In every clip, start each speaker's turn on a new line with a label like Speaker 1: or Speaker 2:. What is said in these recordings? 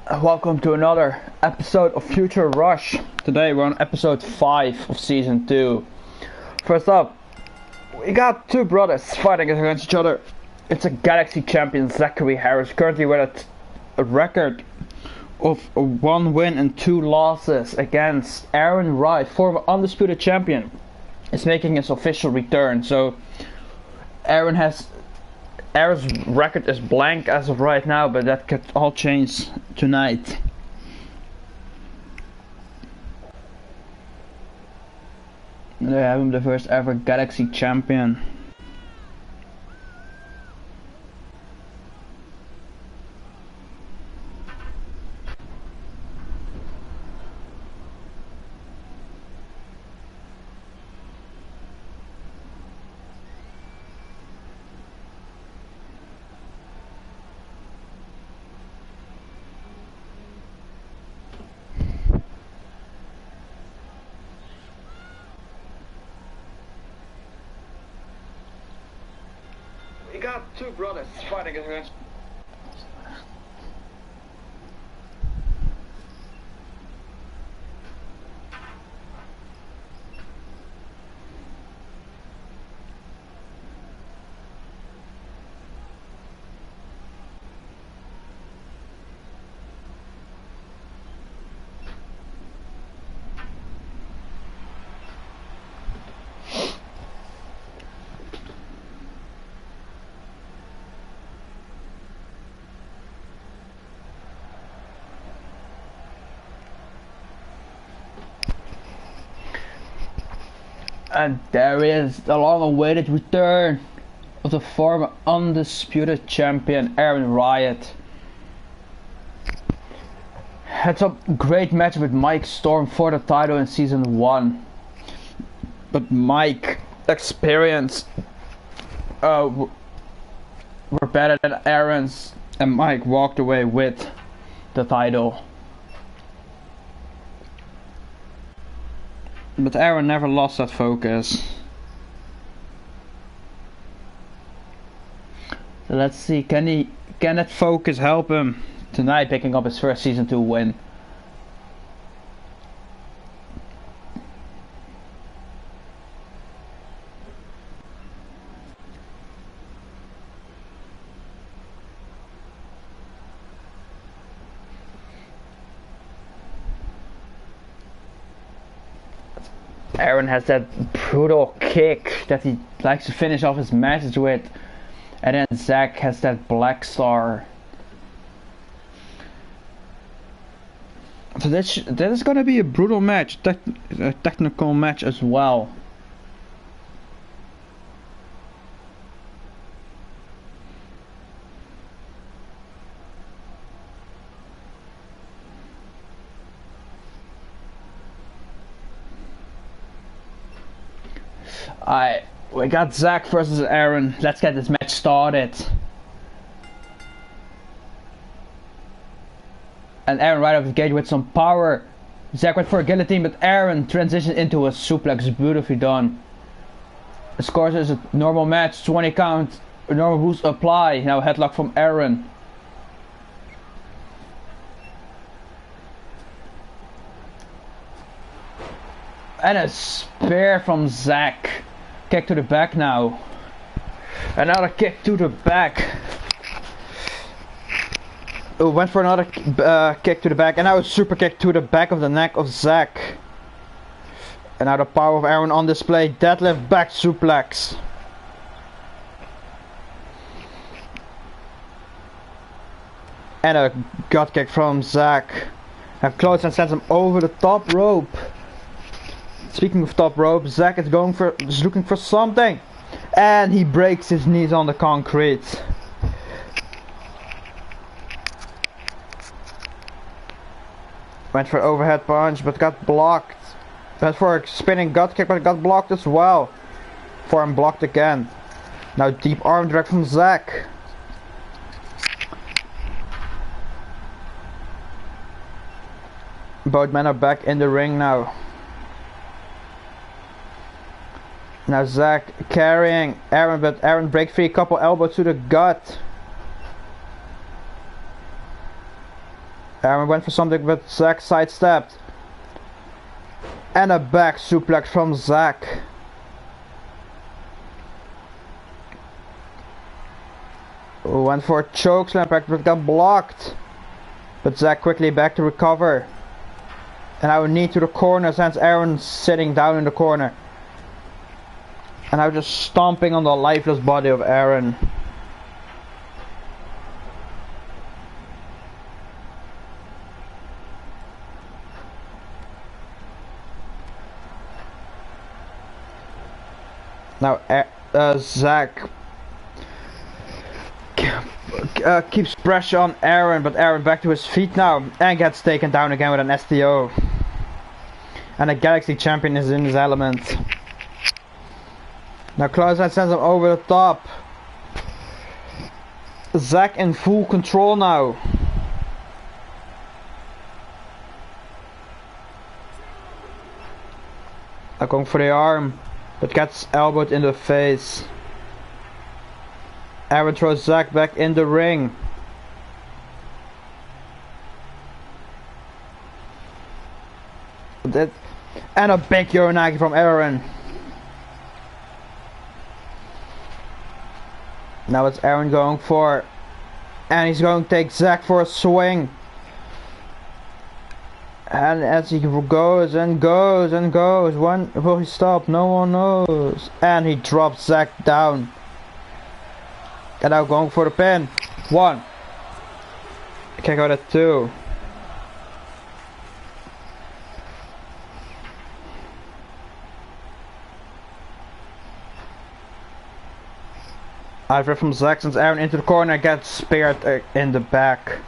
Speaker 1: Welcome to another episode of Future Rush. Today we're on episode 5 of season 2. First up, we got two brothers fighting against each other. It's a Galaxy champion, Zachary Harris, currently with a record of 1 win and 2 losses against Aaron Wright, former undisputed champion, is making his official return. So Aaron's record is blank as of right now, but that could all change tonight. They have him, the first ever Galaxy champion. We got two brothers fighting against. And there is the long-awaited return of the former undisputed champion Aaron Wright. It's a great match with Mike Storm for the title in season 1. But Mike's experience were better than Aaron's, and Mike walked away with the title. But Aaron never lost that focus. So let's see, can that focus help him tonight, picking up his first season 2 win? Aaron has that brutal kick that he likes to finish off his matches with, and then Zach has that Black Star. So that is gonna be a brutal match, a technical match as well. We got Zach versus Aaron. Let's get this match started. And Aaron right off the gate with some power. Zach went for a guillotine, but Aaron transitioned into a suplex. Beautifully done. The score is a normal match. 20 count. Normal rules apply. Now headlock from Aaron. And a spear from Zach. Kick to the back now. Another kick to the back. Oh, went for another kick to the back. And now a super kick to the back of the neck of Zach. And now the power of Aaron on display. Deadlift back suplex. And a gut kick from Zach. And close and sends him over the top rope. Speaking of top rope, Zach is looking for something, and he breaks his knees on the concrete. Went for overhead punch, but got blocked. Went for a spinning gut kick, but got blocked as well. Forearm blocked again. Now deep arm drag from Zach. Both men are back in the ring now. Now Zach carrying Aaron, but Aaron breaks free, couple elbows to the gut. Aaron went for something, but Zack sidestepped. And a back suplex from Zack. Went for a chokeslam, but got blocked. But Zack quickly back to recover. And I would knee to the corner, since Aaron sitting down in the corner. And I was just stomping on the lifeless body of Aaron. Now Zack keeps pressure on Aaron, but Aaron back to his feet now and gets taken down again with an STO. And the Galaxy Champion is in his element. Now Clothesline sends him over the top. Zack in full control now. Now going for the arm, but gets elbowed in the face. Aaron throws Zack back in the ring. And a big Uranage from Aaron. Now it's Aaron going for, and he's going to take Zack for a swing. And as he goes and goes and goes, when will he stop? No one knows. And he drops Zack down. And now going for the pin. 1. Kick out at 2. I've from Zack since Aaron into the corner, gets speared in the back.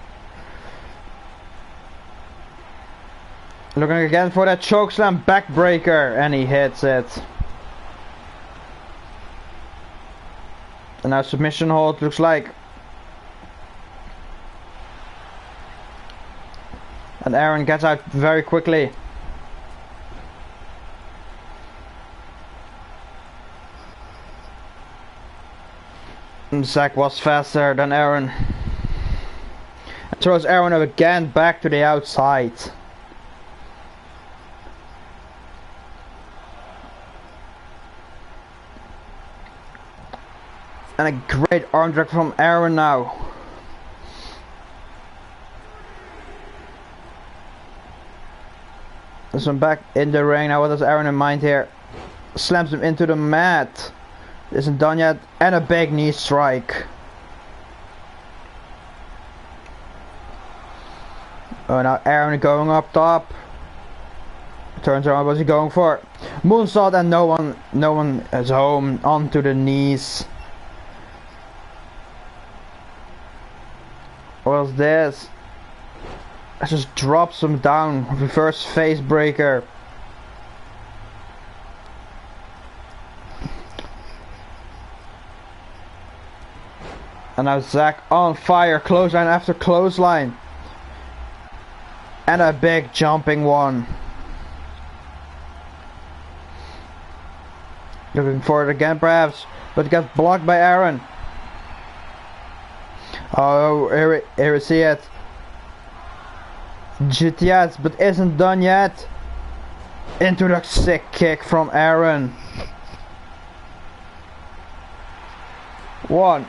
Speaker 1: Looking again for that chokeslam backbreaker, and he hits it. And now submission hold, looks like. And Aaron gets out very quickly. And Zack was faster than Aaron. And throws Aaron again back to the outside. And a great arm drag from Aaron now. There's one back in the ring. Now what does Aaron in mind here? Slams him into the mat. Isn't done yet. And a big knee strike. Oh, now Aaron going up top. Turns around, what's he going for? Moonsault, and no one is home. Onto the knees. What's this? I just drops him down. Reverse face breaker. And now Zack on fire. Clothesline after clothesline. And a big jumping one. Looking for it again perhaps. But gets blocked by Aaron. Oh, here we see it. GTS, but isn't done yet. Into the sick kick from Aaron. 1,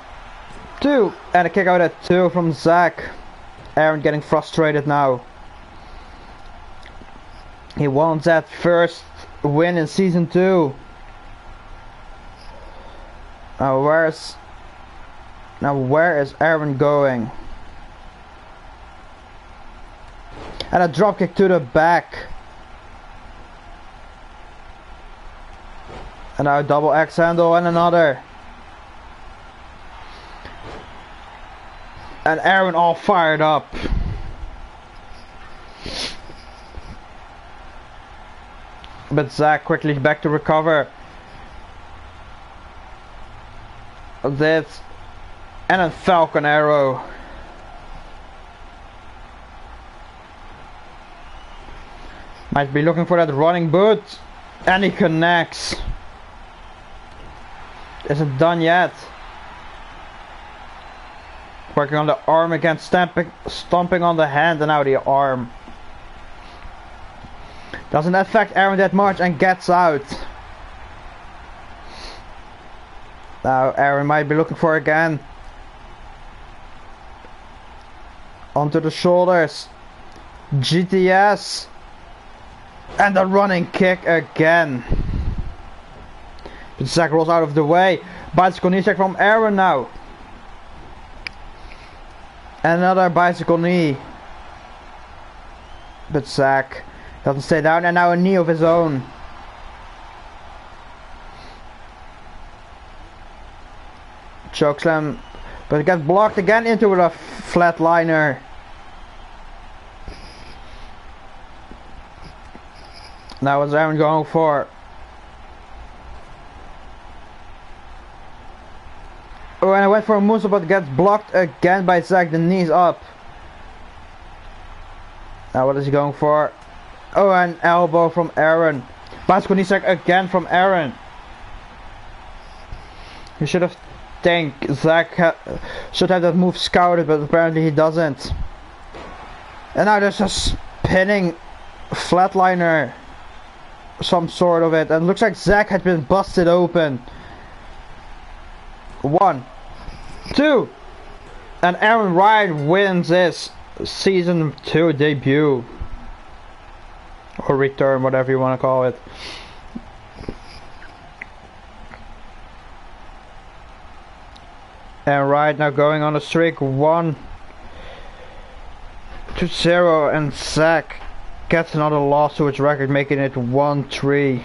Speaker 1: 2, and a kick out at 2 from Zack. Aaron getting frustrated now. He wants that first win in season 2. Now where is Aaron going? And a dropkick to the back. And now a double X handle and another. And Aaron all fired up. But Zack quickly back to recover. This. And a Falcon Arrow. Might be looking for that running boot. And he connects. Isn't done yet. working on the arm again, stomping on the hand, and now the arm. Doesn't affect Aaron that much and gets out. Now Aaron might be looking for again. Onto the shoulders. GTS. And the running kick again. But Zack rolls out of the way. Bicycle knee check from Aaron now. Another bicycle knee. But Zack doesn't stay down, and now a knee of his own. Chokeslam, but it gets blocked again into a flatliner. Now what's Aaron going for? Oh, and I went for a moonsault, but gets blocked again by Zack. The knees up. Now what is he going for? Oh, an elbow from Aaron. Bicycle knee check again from Aaron. You should have think Zack should have that move scouted, but apparently he doesn't. And now there's a spinning flatliner, some sort of it, and it looks like Zack had been busted open. 1, 2, and Aaron Wright wins his season 2 debut, or return, whatever you want to call it. And Wright now going on a streak, 1-0, and Zack gets another loss to his record, making it 1-3.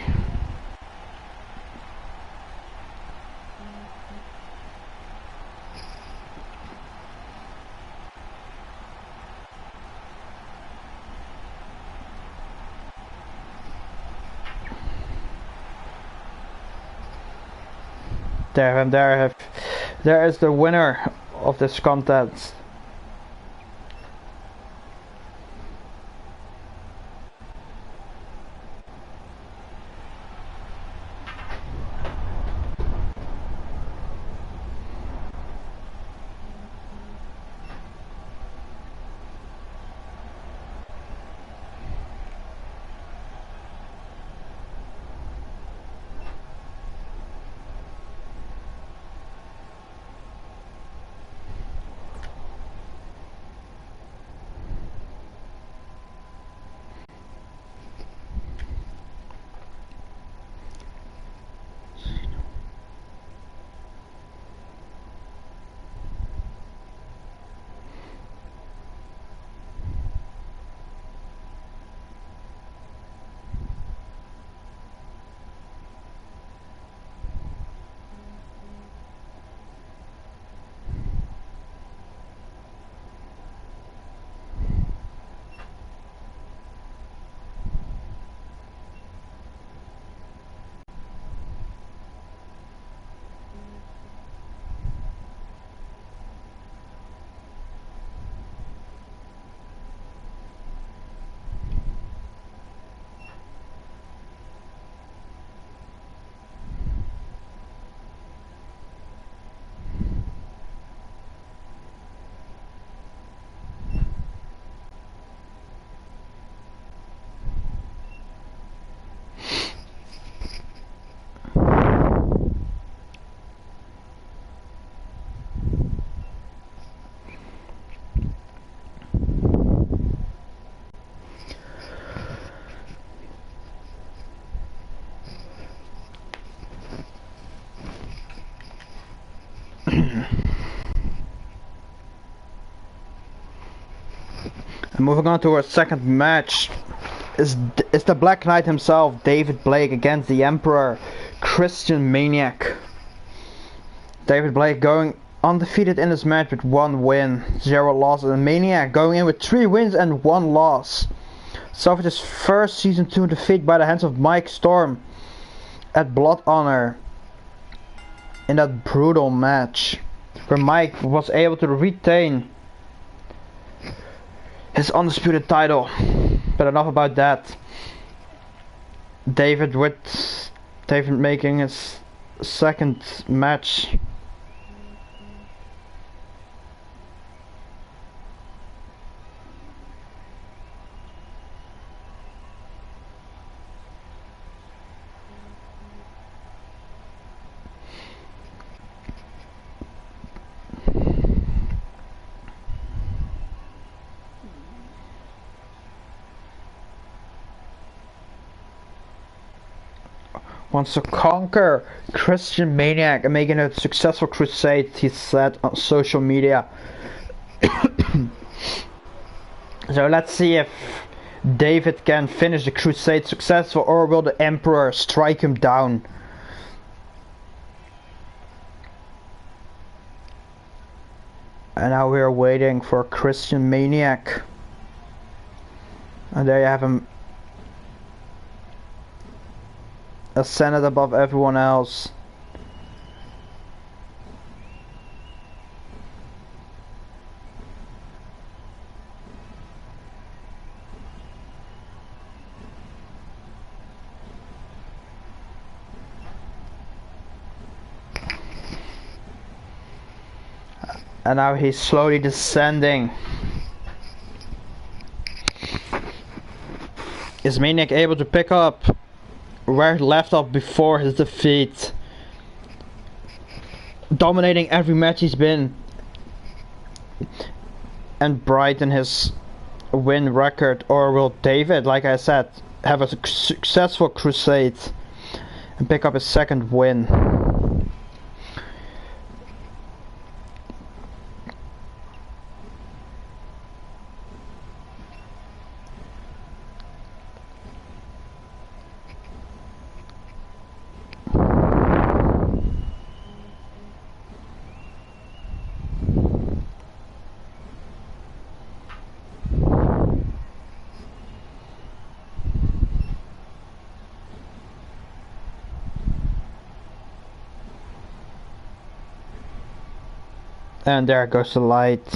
Speaker 1: There is the winner of this contest. And moving on to our second match is the Black Knight himself, David Blake, against the Emperor, Christian Maniac. David Blake going undefeated in this match with 1 win, 0 losses, and Maniac going in with 3 wins and 1 loss. Suffered his first Season 2 defeat by the hands of Mike Storm at Blood Honor in that brutal match, where Mike was able to retain his undisputed title. But enough about that. David making his second match. wants to conquer Christian Maniac and making a successful crusade, he said on social media. So let's see if David can finish the crusade successful, or will the Emperor strike him down. And now we are waiting for Christian Maniac. And there you have him, ascended above everyone else. And now he's slowly descending. Is Maniac able to pick up where he left off before his defeat? Dominating every match he's been, and brighten his win record, or will David, like I said, have a successful crusade and pick up his second win? And there goes the light.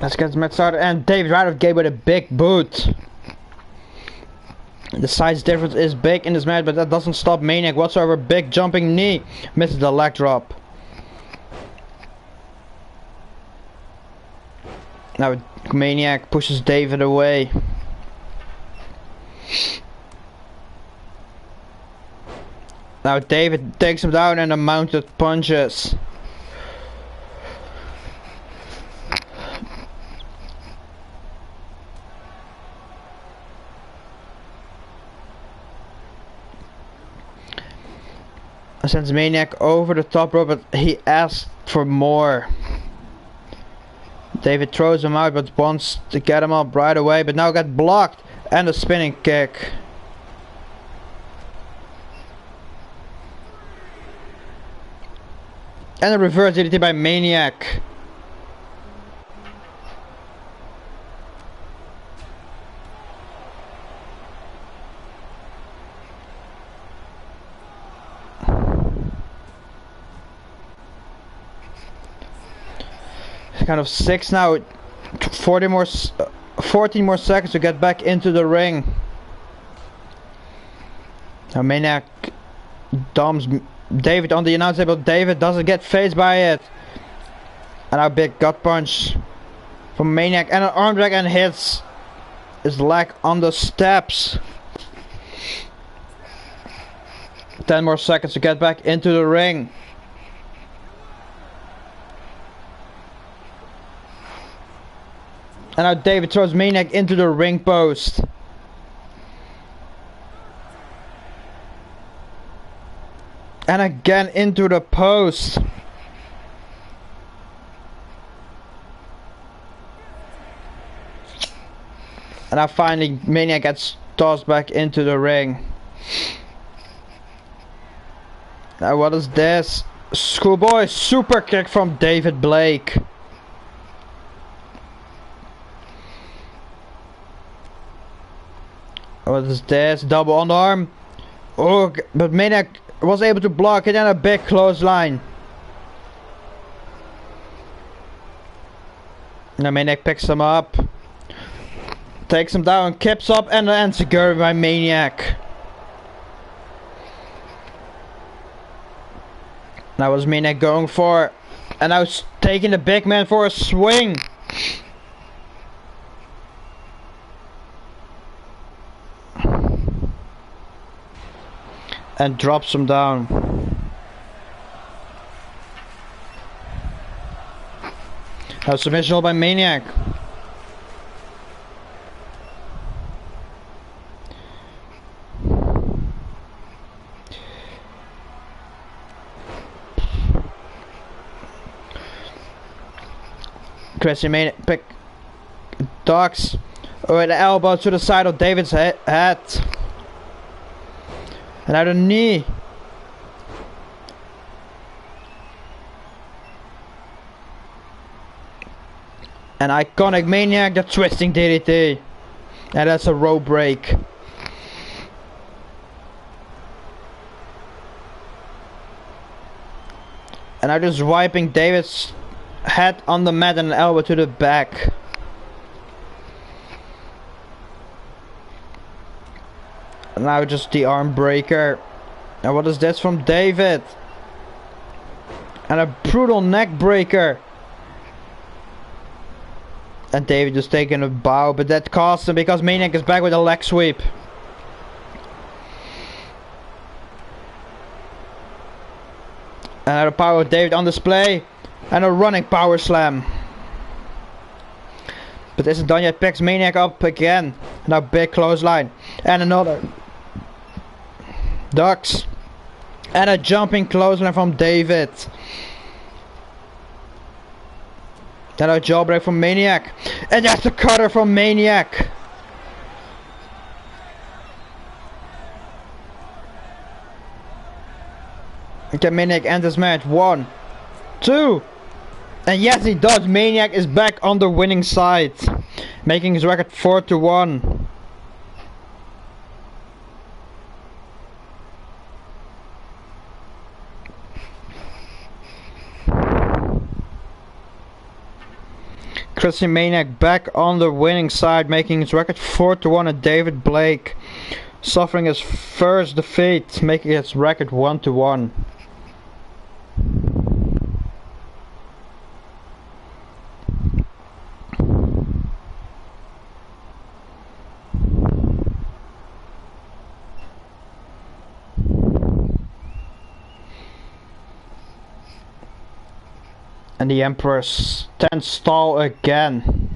Speaker 1: Let's get the match started, and David right off the gate with a big boot. The size difference is big in this match, but that doesn't stop Maniac whatsoever. Big jumping knee, misses the leg drop. Now Maniac pushes David away. Now David takes him down and the mounted punches. Sends Maniac over the top rope, but he asked for more. David throws him out, but wants to get him up right away, but now got blocked, and a spinning kick. And a reverse DDT by Maniac. Kind of 6 now. 14 more seconds to get back into the ring. Now Maniac dumps David on the announce table. David doesn't get phased by it. And now big gut punch from Maniac and an arm drag, and hits his leg on the steps. 10 more seconds to get back into the ring. And now David throws Maniac into the ring post. And again into the post. And now finally Maniac gets tossed back into the ring. Now what is this? Schoolboy super kick from David Blake. What is this? Double underarm. Oh, but Maniac was able to block it and a big clothesline. Now Maniac picks him up. Takes him down, kips up and ends Enzuigiri by Maniac. Now was Maniac going for, and now taking the big man for a swing. And drops him down. Now submission hold by Maniac. Christian Maniac pick ducks with the elbow to the side of David's head. And now the knee. An iconic Maniac, the twisting DDT. And that's a rope break. And now just wiping David's head on the mat and an elbow to the back. And now just the arm breaker. And what is this from David? And a brutal neck breaker. And David just taking a bow, but that cost him because Maniac is back with a leg sweep. And the power of David on display. And a running power slam. But isn't done yet. Picks Maniac up again. Now big clothesline. And another. Ducks. And a jumping clothesline from David. And a jawbreak from Maniac. And that's the cutter from Maniac. Can Maniac end this match? 1, 2. And yes, he does. Maniac is back on the winning side, making his record 4-1. Christian Maniac back on the winning side, making his record 4-1, and David Blake suffering his first defeat, making his record 1-1. And the Emperor stands tall again.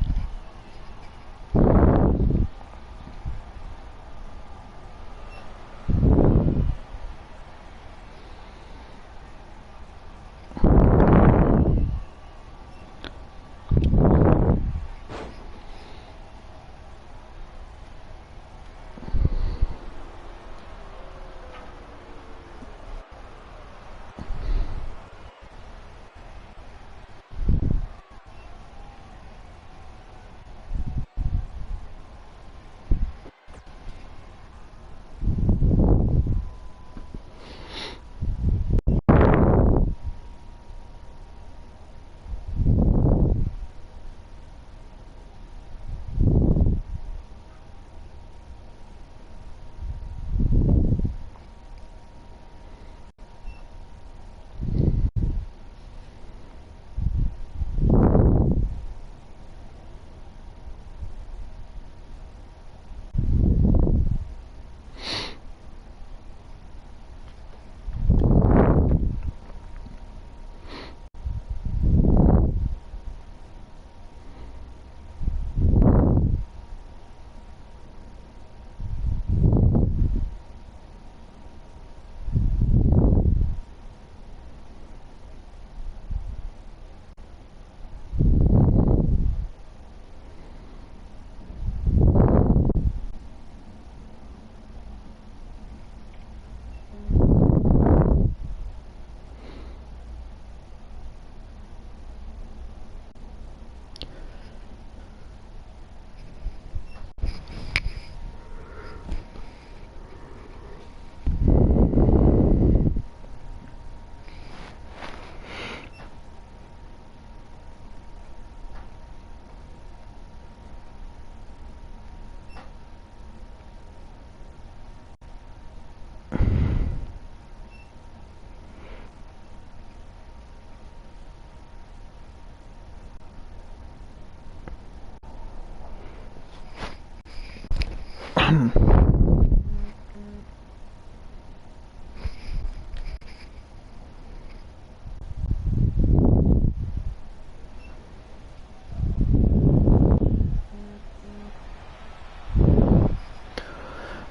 Speaker 1: And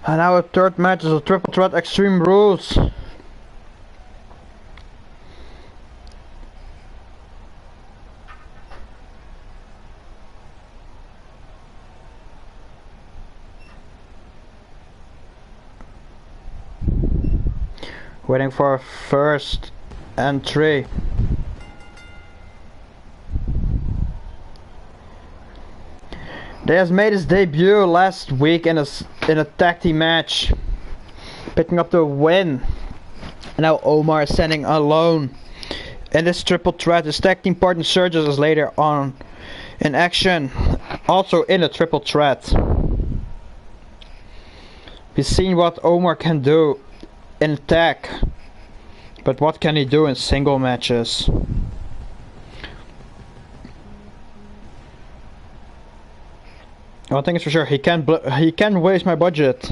Speaker 1: our third match is a triple threat Extreme Rules. Waiting for our first entry. They has made his debut last week in a tag team match, picking up the win. And now Omar is standing alone in this triple threat. His tag team partner Surges is later on in action, also in a triple threat. We've seen what Omar can do in attack, but what can he do in single matches? One thing is for sure, he can waste my budget.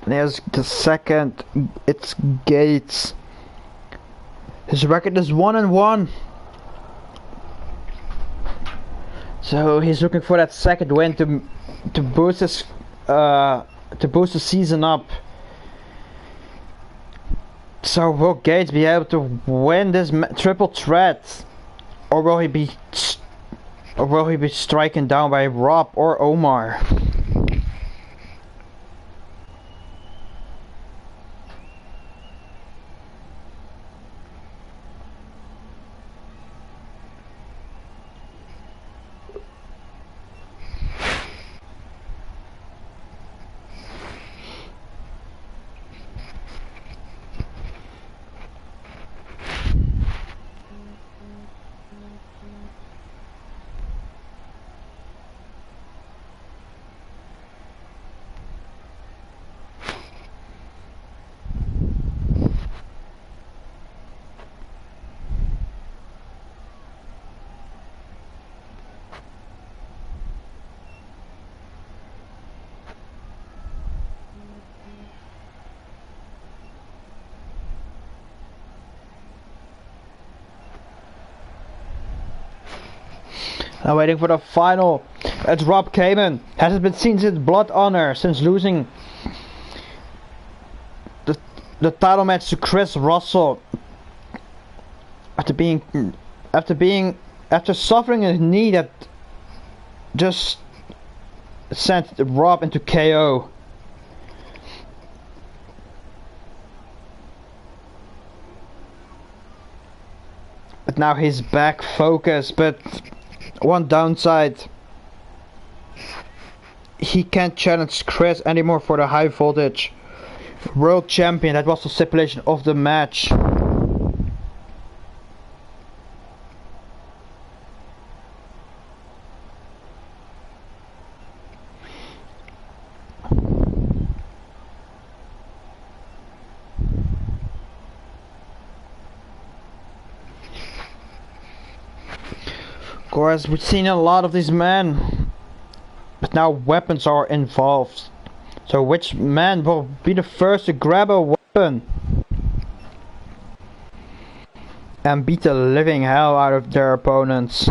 Speaker 1: There's the second, it's Gates. His record is 1-1. So he's looking for that second win to boost his the season up. So will Gates be able to win this triple threat, or will he be striken down by Rob or Omar? Now waiting for the final. It's Rob Kamen. Hasn't been seen since Blood Honor, since losing the title match to Chris Russell. After suffering a knee that just sent Rob into KO. But now he's back focused, but one downside, he can't challenge Chris anymore for the high voltage world champion. That was the stipulation of the match. Of course, we've seen a lot of these men, but now weapons are involved. So which man will be the first to grab a weapon? and beat the living hell out of their opponents.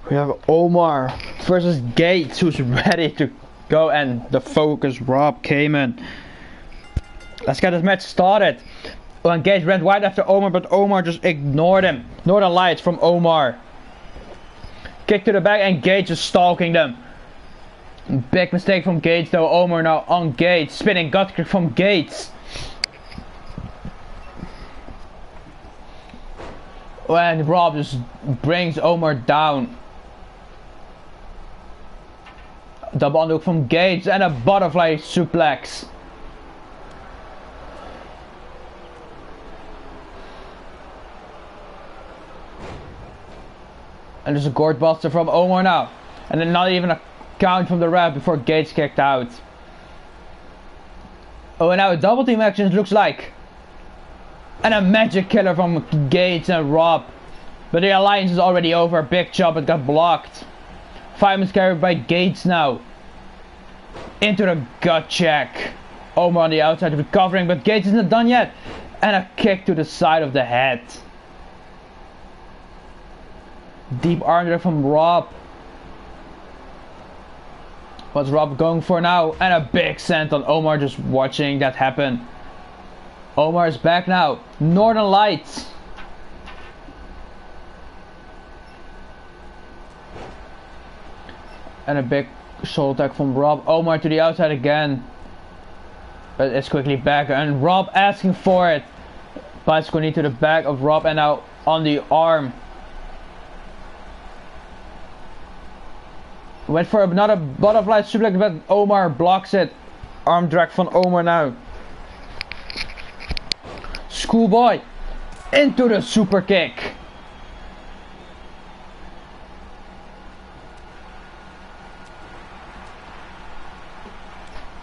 Speaker 1: We have Omar versus Gates, who's ready to go, and the focus Rob came in. Let's get this match started. When Gates ran wide after Omar, but Omar just ignored him. Northern Lights from Omar. Kick to the back, and Gates is stalking them. Big mistake from Gates though. Omar now on Gates. Spinning gut kick from Gates. And Rob just brings Omar down. Double underhook from Gates and a butterfly suplex. And there's a gourd buster from Omar now. And then not even a count from the ref before Gates kicked out. Oh, and now a double team action, it looks like. And a magic killer from Gates and Rob. But the alliance is already over. Big chop, it got blocked. Fireman's carried by Gates now. Into the gut check. Omar on the outside recovering, but Gates isn't done yet. And a kick to the side of the head. Deep arm there from Rob. What's Rob going for now? And a big send on Omar, just watching that happen. Omar is back now. Northern Lights. And a big shoulder attack from Rob. Omar to the outside again. But it's quickly back. And Rob asking for it. Bicycle knee to the back of Rob. And now on the arm. Went for another butterfly suplex, but Omar blocks it. Arm drag from Omar now. Schoolboy. Into the super kick.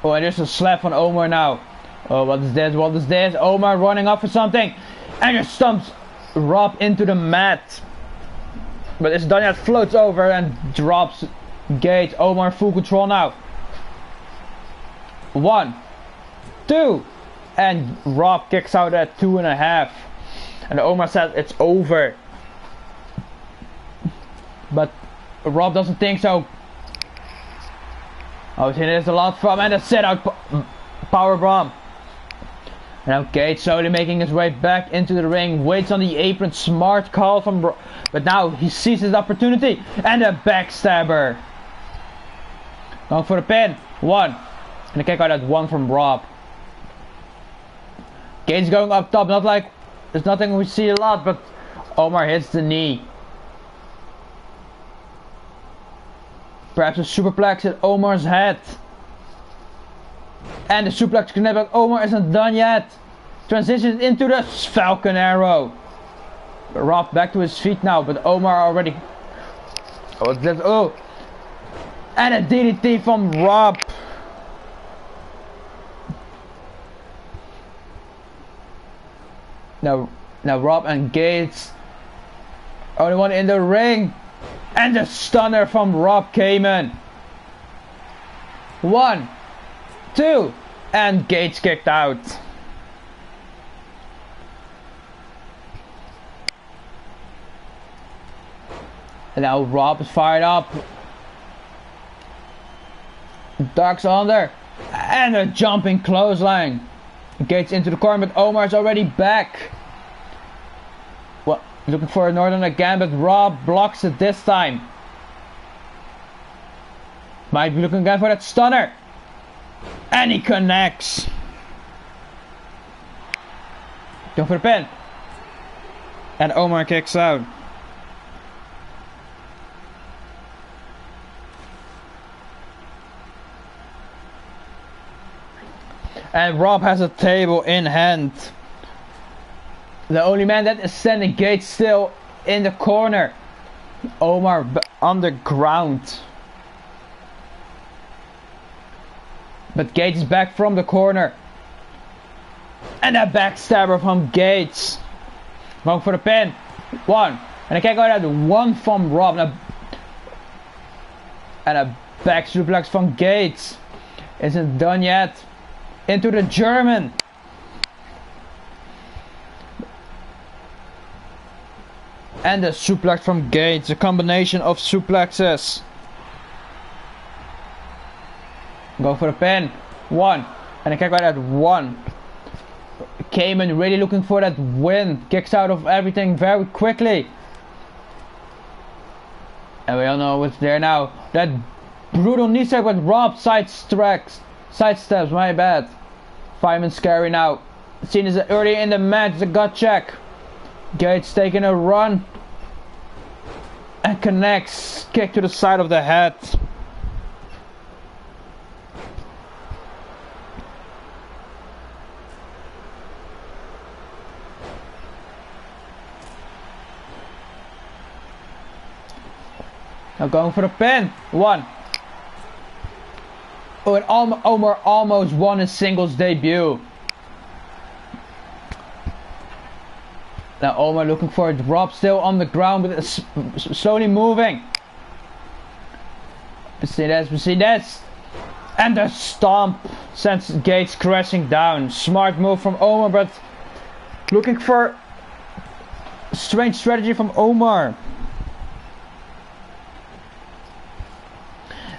Speaker 1: Oh, and there's a slap on Omar now. Oh, what is this? What is this? Omar running up for something. And just stumps Rob into the mat. But it's done yet, floats over and drops Gates. Omar full control now. 1, 2. And Rob kicks out at 2.5. And Omar says it's over. But Rob doesn't think so. Oh, there's a lot from, and a set out power bomb. And now Gates slowly making his way back into the ring, waits on the apron, smart call from but now he sees his opportunity, and a backstabber. Going for the pin, 1, and a kick out at 1 from Rob. Gates going up top, not like, there's nothing we see a lot, but Omar hits the knee. Perhaps a superplex at Omar's head. And the suplex connect, but Omar isn't done yet. Transitions into the Falcon Arrow. Rob back to his feet now, but Omar already... Oh! And a DDT from Rob. Now Rob and Gates. Only one in the ring. And the stunner from Rob came in. 1, 2, and Gates kicked out. And now Rob is fired up. Ducks under. And a jumping clothesline. Gates into the corner, but Omar's already back. Well, looking for a Northern again, but Rob blocks it this time. Might be looking again for that stunner. And he connects. Going for the pin. And Omar kicks out. And Rob has a table in hand. The only man that is standing, Gage still in the corner. Omar on the ground. But Gage is back from the corner. And a backstabber from Gage. Going for the pin. One. And I can't go that one from Rob. And a back suplex from Gage. Isn't done yet. Into the German. And the suplex from Gage. A combination of suplexes. Go for the pin. One. And I can't go that one. Cayman really looking for that win. Kicks out of everything very quickly. And we all know what's there now. That brutal knee strike with Rob sidesteps, my bad. Fireman scary now. Seen as early in the match, the gut check. Gage taking a run. And connects. Kick to the side of the head. Now going for the pin. One. Oh, and Omar almost won his singles debut. Now Omar looking for it. Rob still on the ground, but it's slowly moving. We see this. And the stomp sends Gage crashing down. Smart move from Omar, but looking for strange strategy from Omar.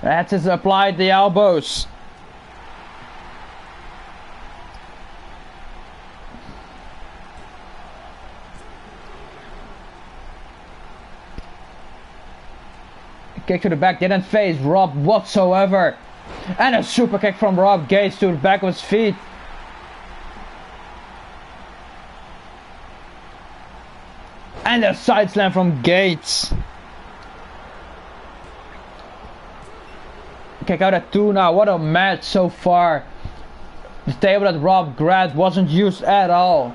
Speaker 1: That's just applied the elbows. Kick to the back, didn't phase Rob whatsoever. And a super kick from Rob Gage to the back of his feet. And a side slam from Gage. Kick out at 2 now. What a match so far. The table that Rob grabbed wasn't used at all.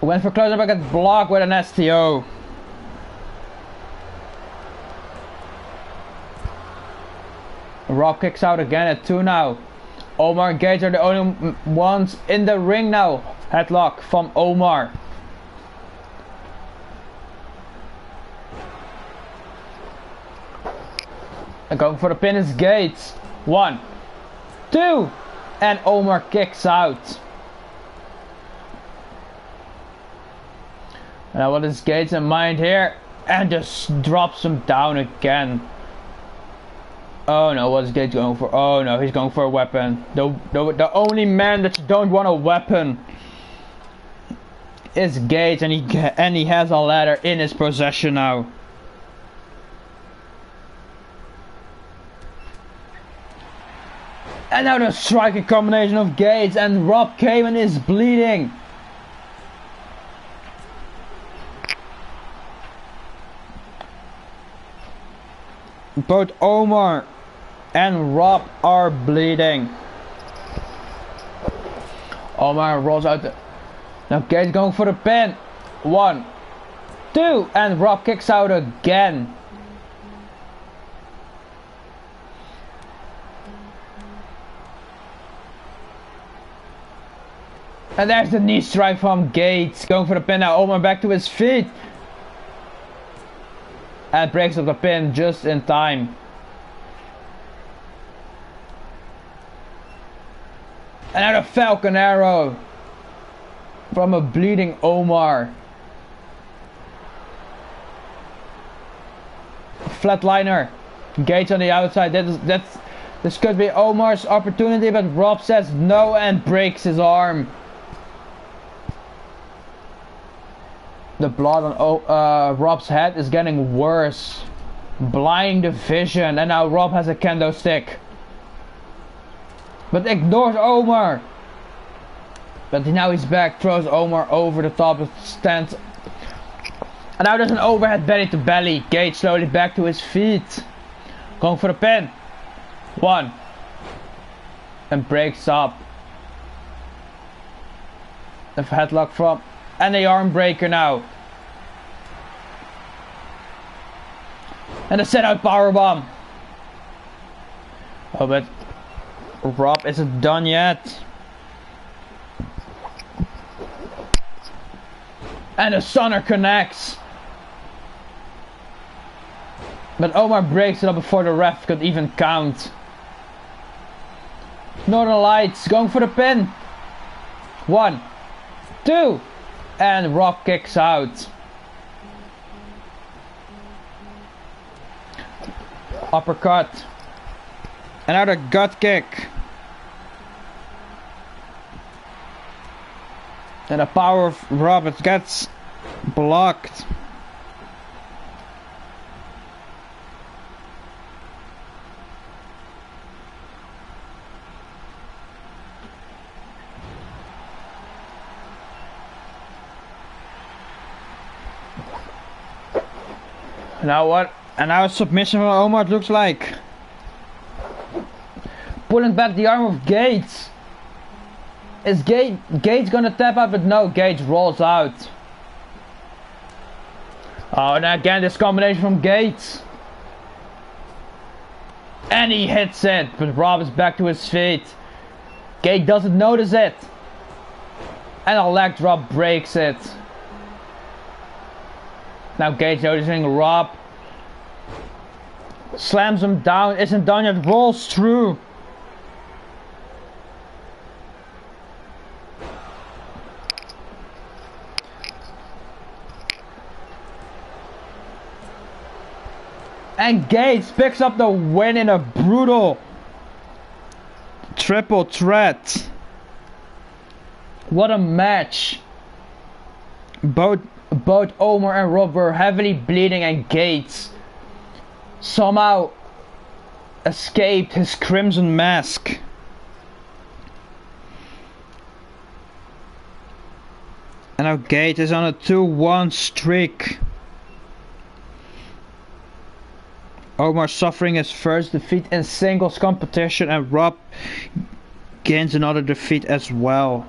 Speaker 1: Went for close up, I got blocked with an STO. Rob kicks out again at 2 now. Omar and Gage are the only ones in the ring now. Headlock from Omar. And going for the pin is Gage. 1, 2, and Omar kicks out. Now what is Gage in mind here? And just drops him down again. Oh no, what is Gage going for? Oh no, he's going for a weapon. The only man that you don't want a weapon is Gage, and he has a ladder in his possession now. And now the striking combination of Gage, and Rob Cayman is bleeding. Both Omar and Rob are bleeding. Omar rolls out. Now Gage going for the pin. 1, 2, and Rob kicks out again. And there's the knee strike from Gage. Going for the pin now. Omar back to his feet. And breaks up the pin just in time. And now the Falcon Arrow from a bleeding Omar. Flatliner. Gage on the outside. This could be Omar's opportunity, but Rob says no and breaks his arm. The blood on Rob's head is getting worse. Blind the vision. And now Rob has a kendo stick. But ignores Omar. But now he's back. Throws Omar over the top of the stand. And now there's an overhead belly to belly. Gage slowly back to his feet. Going for the pin. 1, and breaks up. The headlock from and the arm breaker now. And a set out powerbomb. Oh, but Rob isn't done yet. And the Stunner connects. But Omar breaks it up before the ref could even count. Northern Lights going for the pin. 1, 2, and Rob kicks out. Uppercut. Another gut kick. And the power of Robert gets blocked. Now what? And now a submission from Omar, it looks like. Pulling back the arm of Gates. Is Gates gonna tap out? But no, Gates rolls out. Oh, and again this combination from Gates. And he hits it, but Rob is back to his feet. Gates doesn't notice it. And a leg drop breaks it. Now Gates noticing Rob. Slams him down, isn't done yet, rolls through. And Gates picks up the win in a brutal triple threat. What a match. Both Omar and Rob were heavily bleeding, and Gates somehow escaped his crimson mask. And now Gates is on a 2-1 streak. Omar suffering his first defeat in singles competition, and Rob gains another defeat as well.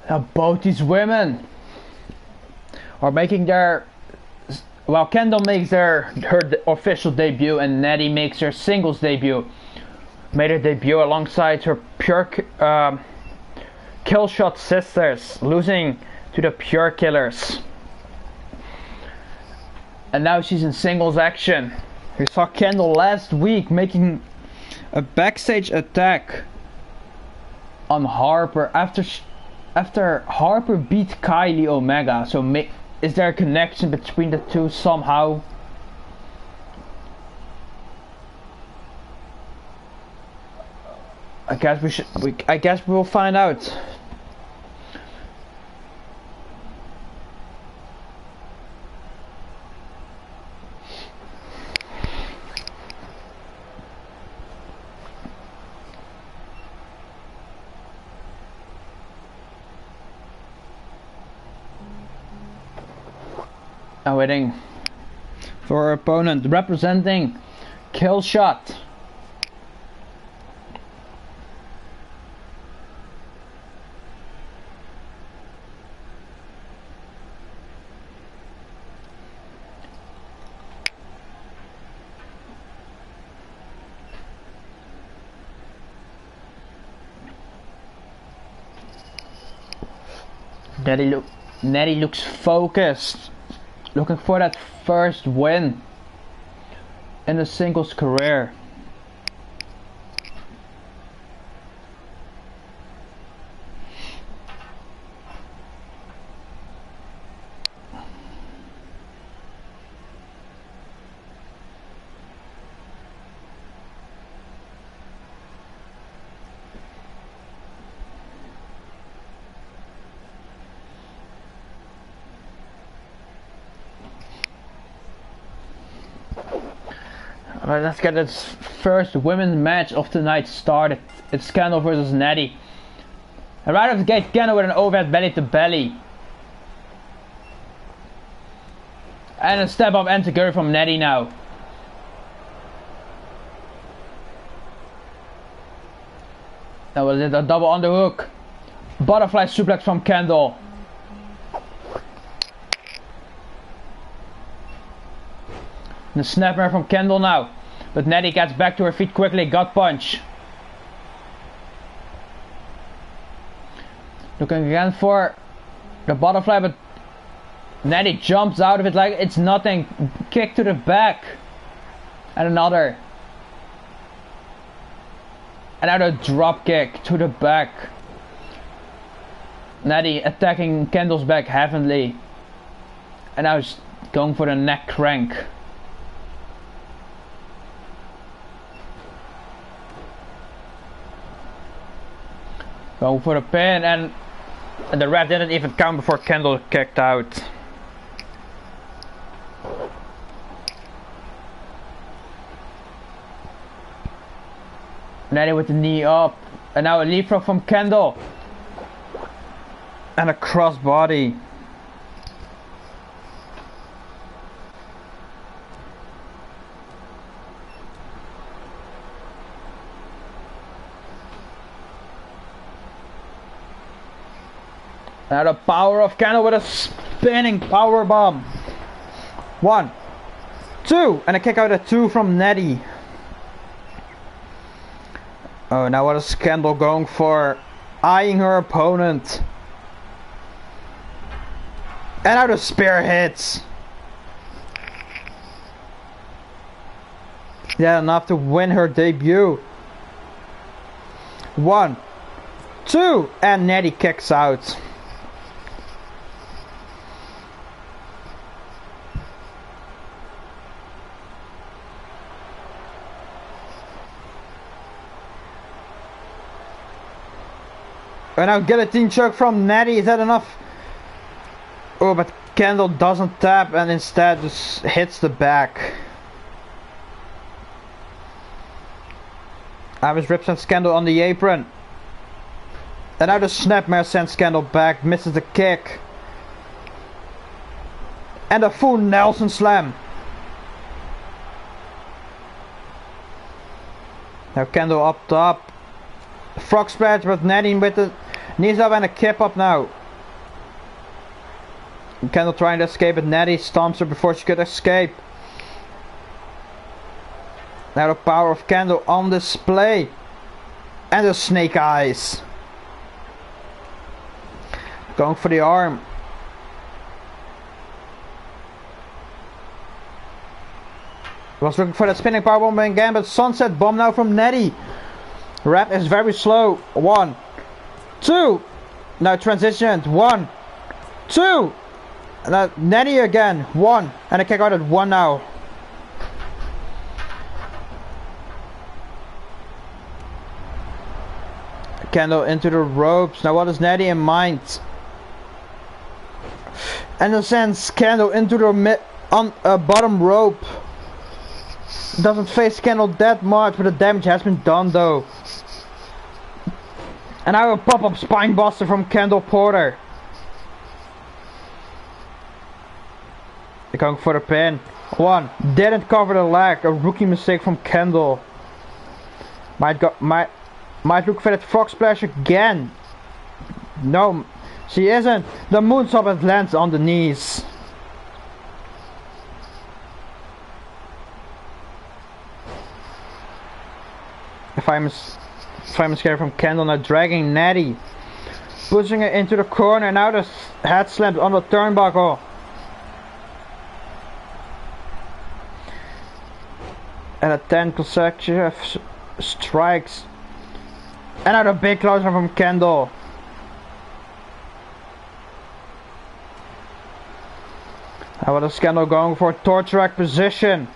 Speaker 1: Now both these women are making their, well, Kendall makes her official debut, and Natty makes her singles debut. Made her debut alongside her pure Killshot sisters, losing to the Pure Killers. And now she's in singles action. We saw Kendall last week making a backstage attack on Harper after Harper beat Kylie Omega. So is there a connection between the two somehow? I guess we should. I guess we'll find out. I'm waiting for our opponent representing Killshot. Nettie looks focused, looking for that first win in a singles career. Alright, let's get this first women's match of the night started. It's Kendall versus Nettie. And right off the gate, Kendall with an overhead belly to belly. And a step up enziguri from Nettie now. That was it, a double underhook. Butterfly suplex from Kendall. The snapmare from Kendall now. But Nettie gets back to her feet quickly. Gut punch. Looking again for the butterfly, but Nettie jumps out of it like it's nothing. Kick to the back. And another. Another drop kick to the back. Nettie attacking Kendall's back heavily. And now she's going for the neck crank. Going for the pin, and the ref didn't even count before Kendall kicked out. Nettie with the knee up, and now a leapfrog from Kendall. And a crossbody. Now the power of Kendall with a spinning power bomb. 1, 2, and a kick out at 2 from Nettie. Oh, now what is Kendall going for? Eyeing her opponent. And now the spear hits. Yeah, enough to win her debut. 1, 2, and Nettie kicks out. And now guillotine choke from Nettie. Is that enough? Oh, but Kendall doesn't tap and instead just hits the back. Irish Rip sends Kendall on the apron. And now the snapmare sends Kendall back. Misses the kick. And a full Nelson slam. Now Kendall up top. Frog splash with Nettie with the knees up and a kip up now. Kendall trying to escape, but Nettie stomps her before she could escape. Now the power of Kendall on display. And the snake eyes. Going for the arm. Was looking for that spinning powerbomb again, but sunset bomb now from Nettie. Rep is very slow. 1, 2. Now transitioned. 1, 2. And now Nettie again. 1. And a kick out at 1 now. Kendall into the ropes. Now what is Natty in mind? And then sends Kendall into the bottom rope. Doesn't face Kendall that much, but the damage has been done though. And now a pop-up spinebuster from Kendall Porter. They're going for the pin. One, didn't cover the leg. A rookie mistake from Kendall. Might look for that frog splash again. No, she isn't. The moonsault lands on the knees. If I'm scared from Kendall, now dragging Natty, pushing her into the corner. Now the head slams on the turnbuckle. And a 10 consecutive strikes. And now the big closer from Kendall. Now what is Kendall going for? Torch rack position.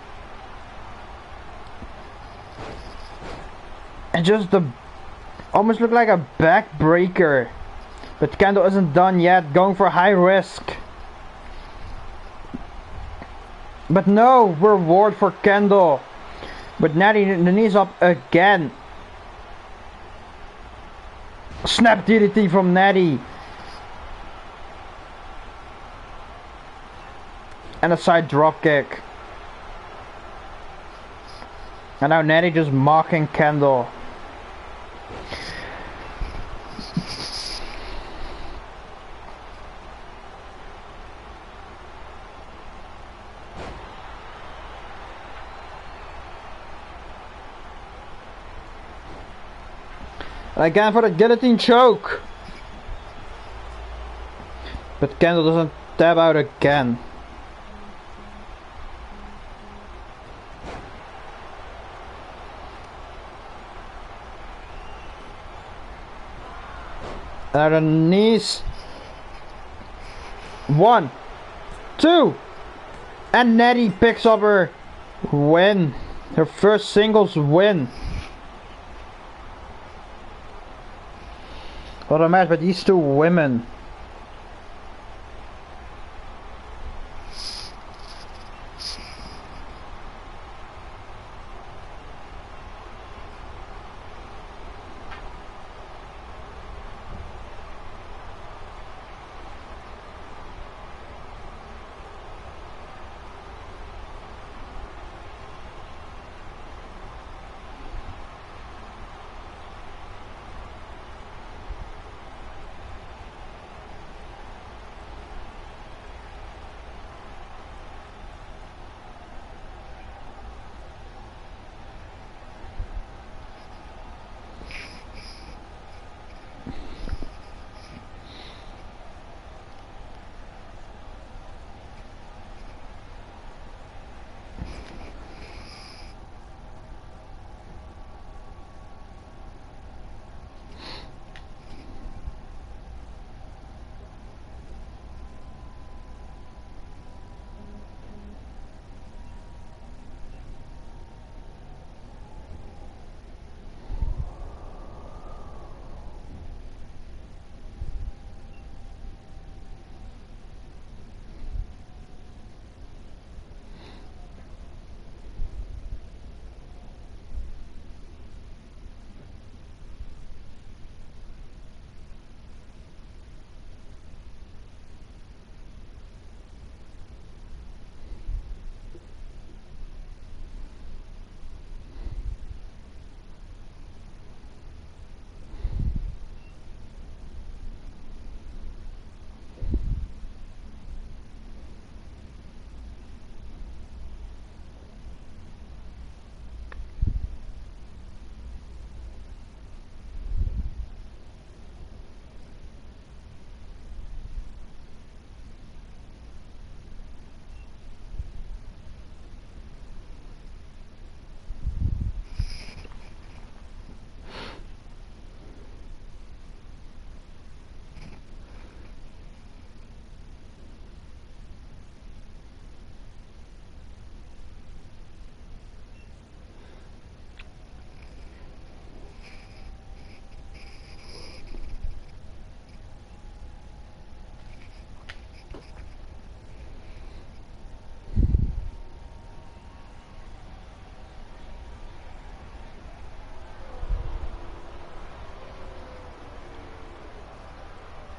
Speaker 1: And just almost look like a backbreaker. But Kendall isn't done yet, going for high risk. But no reward for Kendall. But Natty, the knees up again. Snap DDT from Natty. And a side drop kick. And now Natty just mocking Kendall. Again for the guillotine choke. But Kendall doesn't tap out again. And the knees. 1, 2. And Natty picks up her win. Her first singles win. What a match with these two women.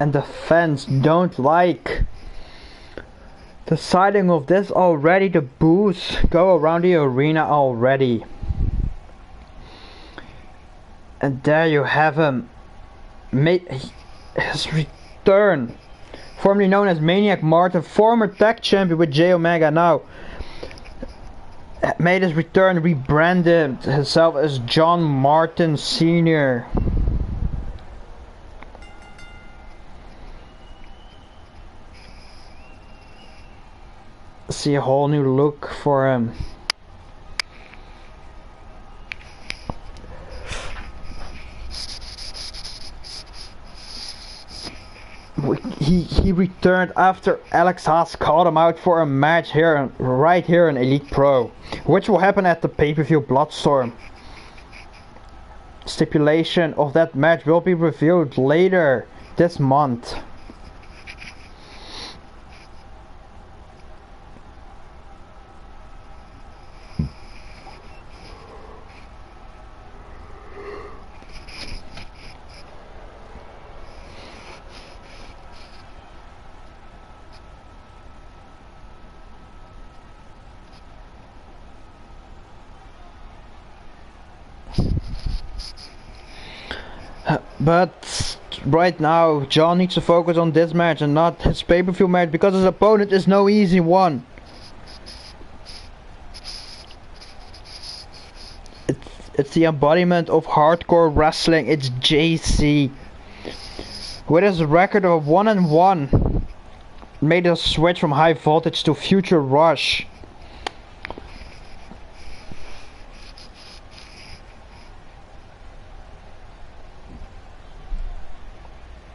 Speaker 1: and the fans don't like the sighting of this already. The boos go around the arena already. And there you have him. Made his return. Formerly known as Maniac Martin, former tag champion with J Omega, now made his return, rebranded himself as John Martin Sr. See a whole new look for him. He returned after Alex Haas called him out for a match here, right here in Elite Pro, which will happen at the pay-per-view Bloodstorm. Stipulation of that match will be revealed later this month. But right now, John needs to focus on this match and not his pay-per-view match, because his opponent is no easy one. It's the embodiment of hardcore wrestling. It's JC. With his record of 1-1, made a switch from High Voltage to Future Rush.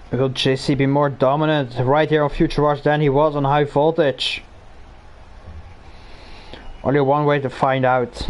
Speaker 1: Will JC be more dominant right here on Future Rush than he was on High Voltage? Only one way to find out.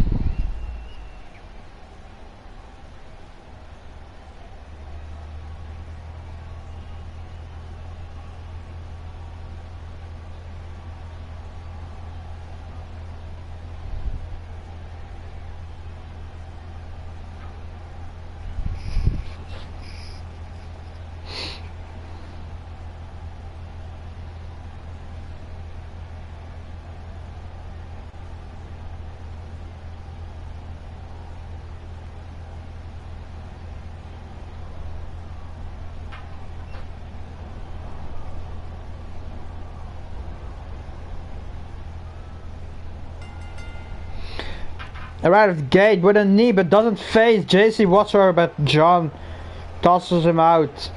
Speaker 1: Right at the gate with a knee, but doesn't phase JC whatsoever, but John tosses him out.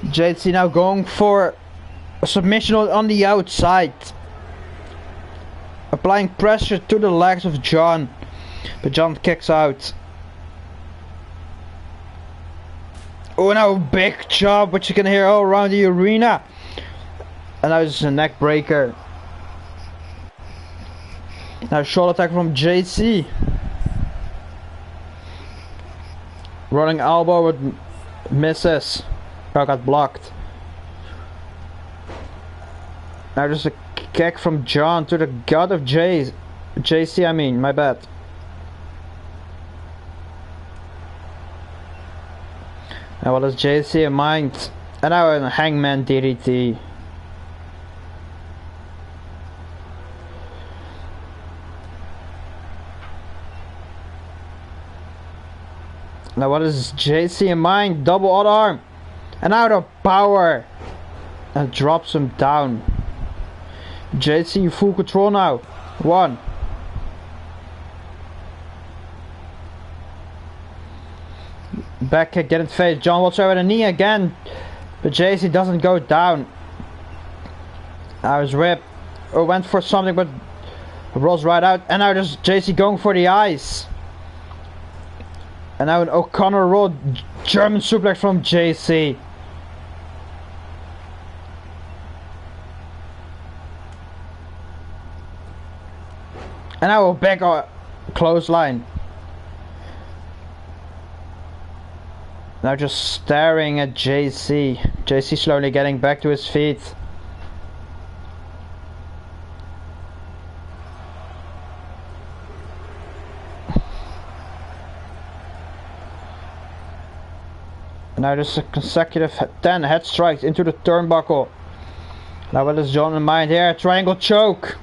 Speaker 1: JC now going for a submission on the outside, applying pressure to the legs of John, but John kicks out. Oh, now big chop, which you can hear all around the arena. And now it's a neck breaker. Now short attack from JC. Running elbow with misses. Got blocked. Now just a kick from John to the gut of JC, I mean, my bad. Now what does JC in mind? And now a Hangman DDT. Now what is JC in mind? Double odd arm. And out of power. And drops him down. JC in full control now. 1. Back kick didn't face. John whatsoever with a knee again. But JC doesn't go down. Now his rib. Went for something but rolls right out. And now there's JC going for the eyes. And now an O'Connor roll German suplex from JC. And now a back clothesline. Now just staring at JC. JC slowly getting back to his feet. now there's a consecutive 10 head strikes into the turnbuckle. Now what is John in mind here? Triangle choke.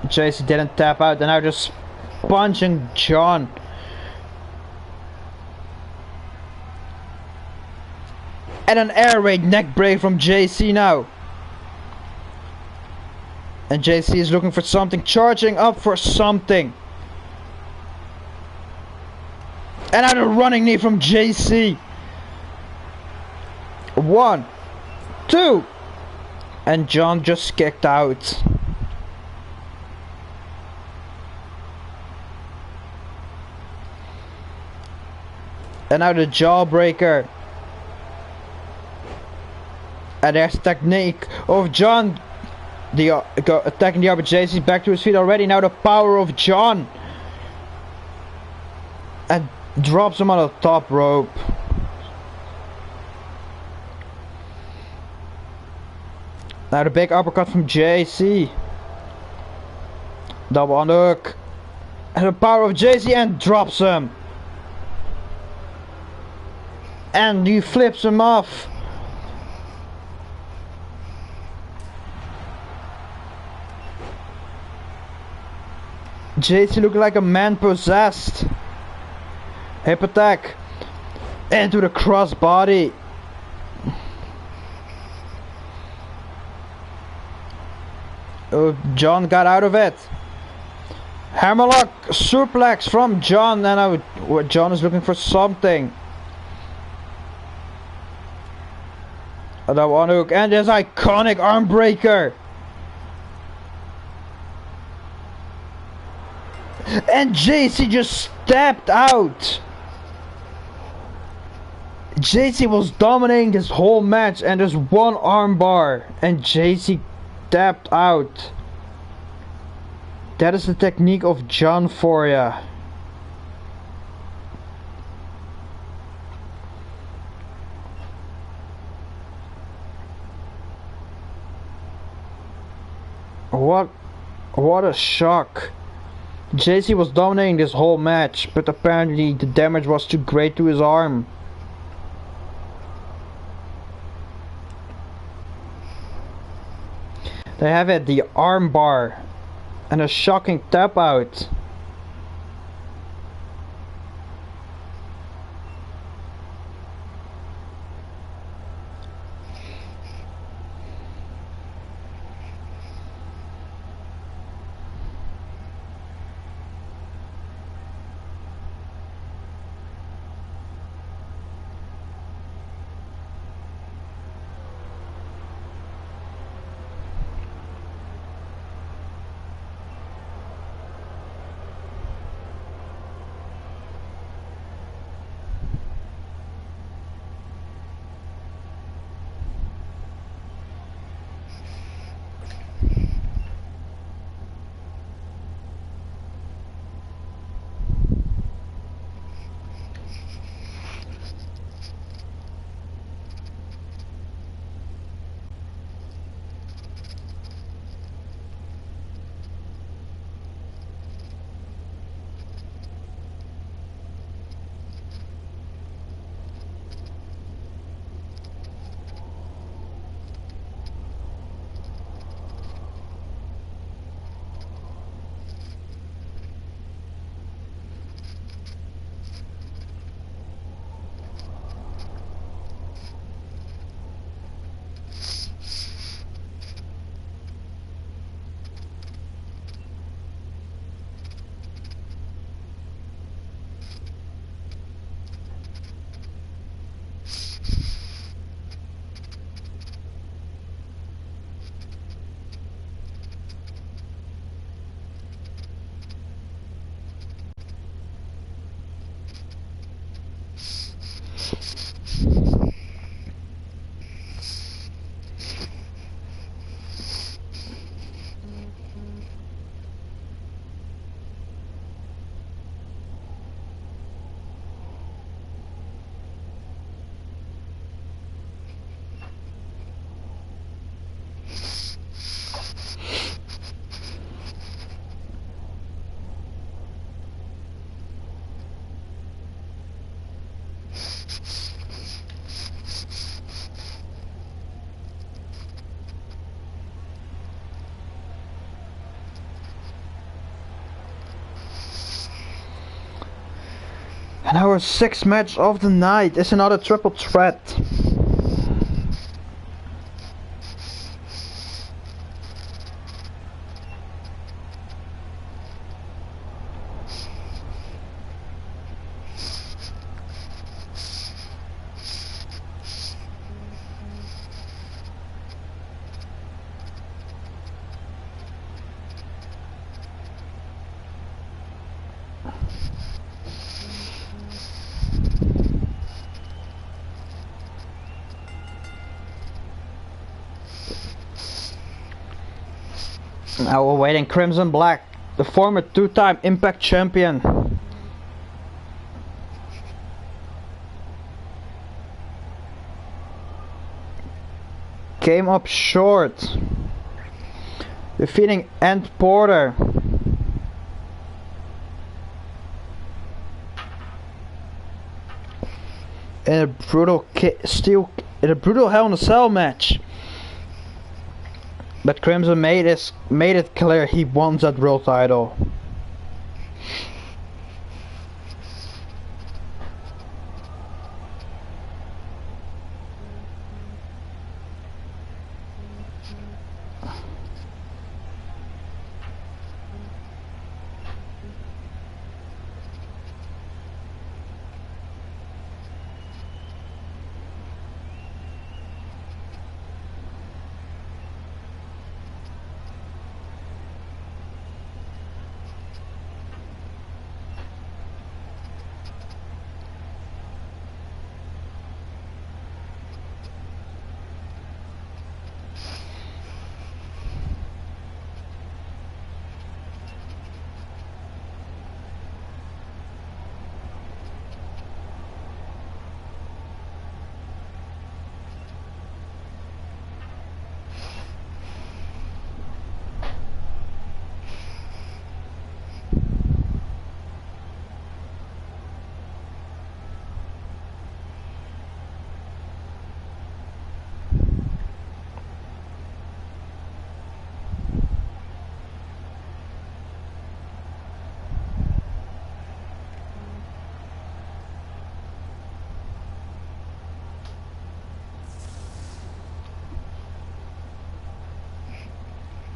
Speaker 1: JC didn't tap out, and now just punching John. And an air raid neck break from JC now. And JC is looking for something, charging up for something. And now the running knee from JC. 1, 2. And John just kicked out. And now the jawbreaker. And there's technique of John. Attacking the other JC back to his feet already. Now the power of John. And drops him on the top rope. Now the big uppercut from JC. Double underhook. And the power of JC, and drops him. And he flips him off. JC looking like a man possessed. Hip attack. Into the crossbody. Oh, John got out of it. Hammerlock suplex from John, and now John is looking for something. That one hook, and this iconic arm breaker. And JC just stepped out. JC was dominating this whole match, and there's one arm bar, and JC tapped out. That is the technique of John for ya. What a shock. JC was dominating this whole match, but apparently the damage was too great to his arm. They have it, the arm bar, and a shocking tap out. And our sixth match of the night is another triple threat. Now we're waiting Crimson Black, the former two-time Impact champion. Came up short, defeating Ant Porter. In a brutal Hell in a Cell match. But Crimson made it clear he wants that world title.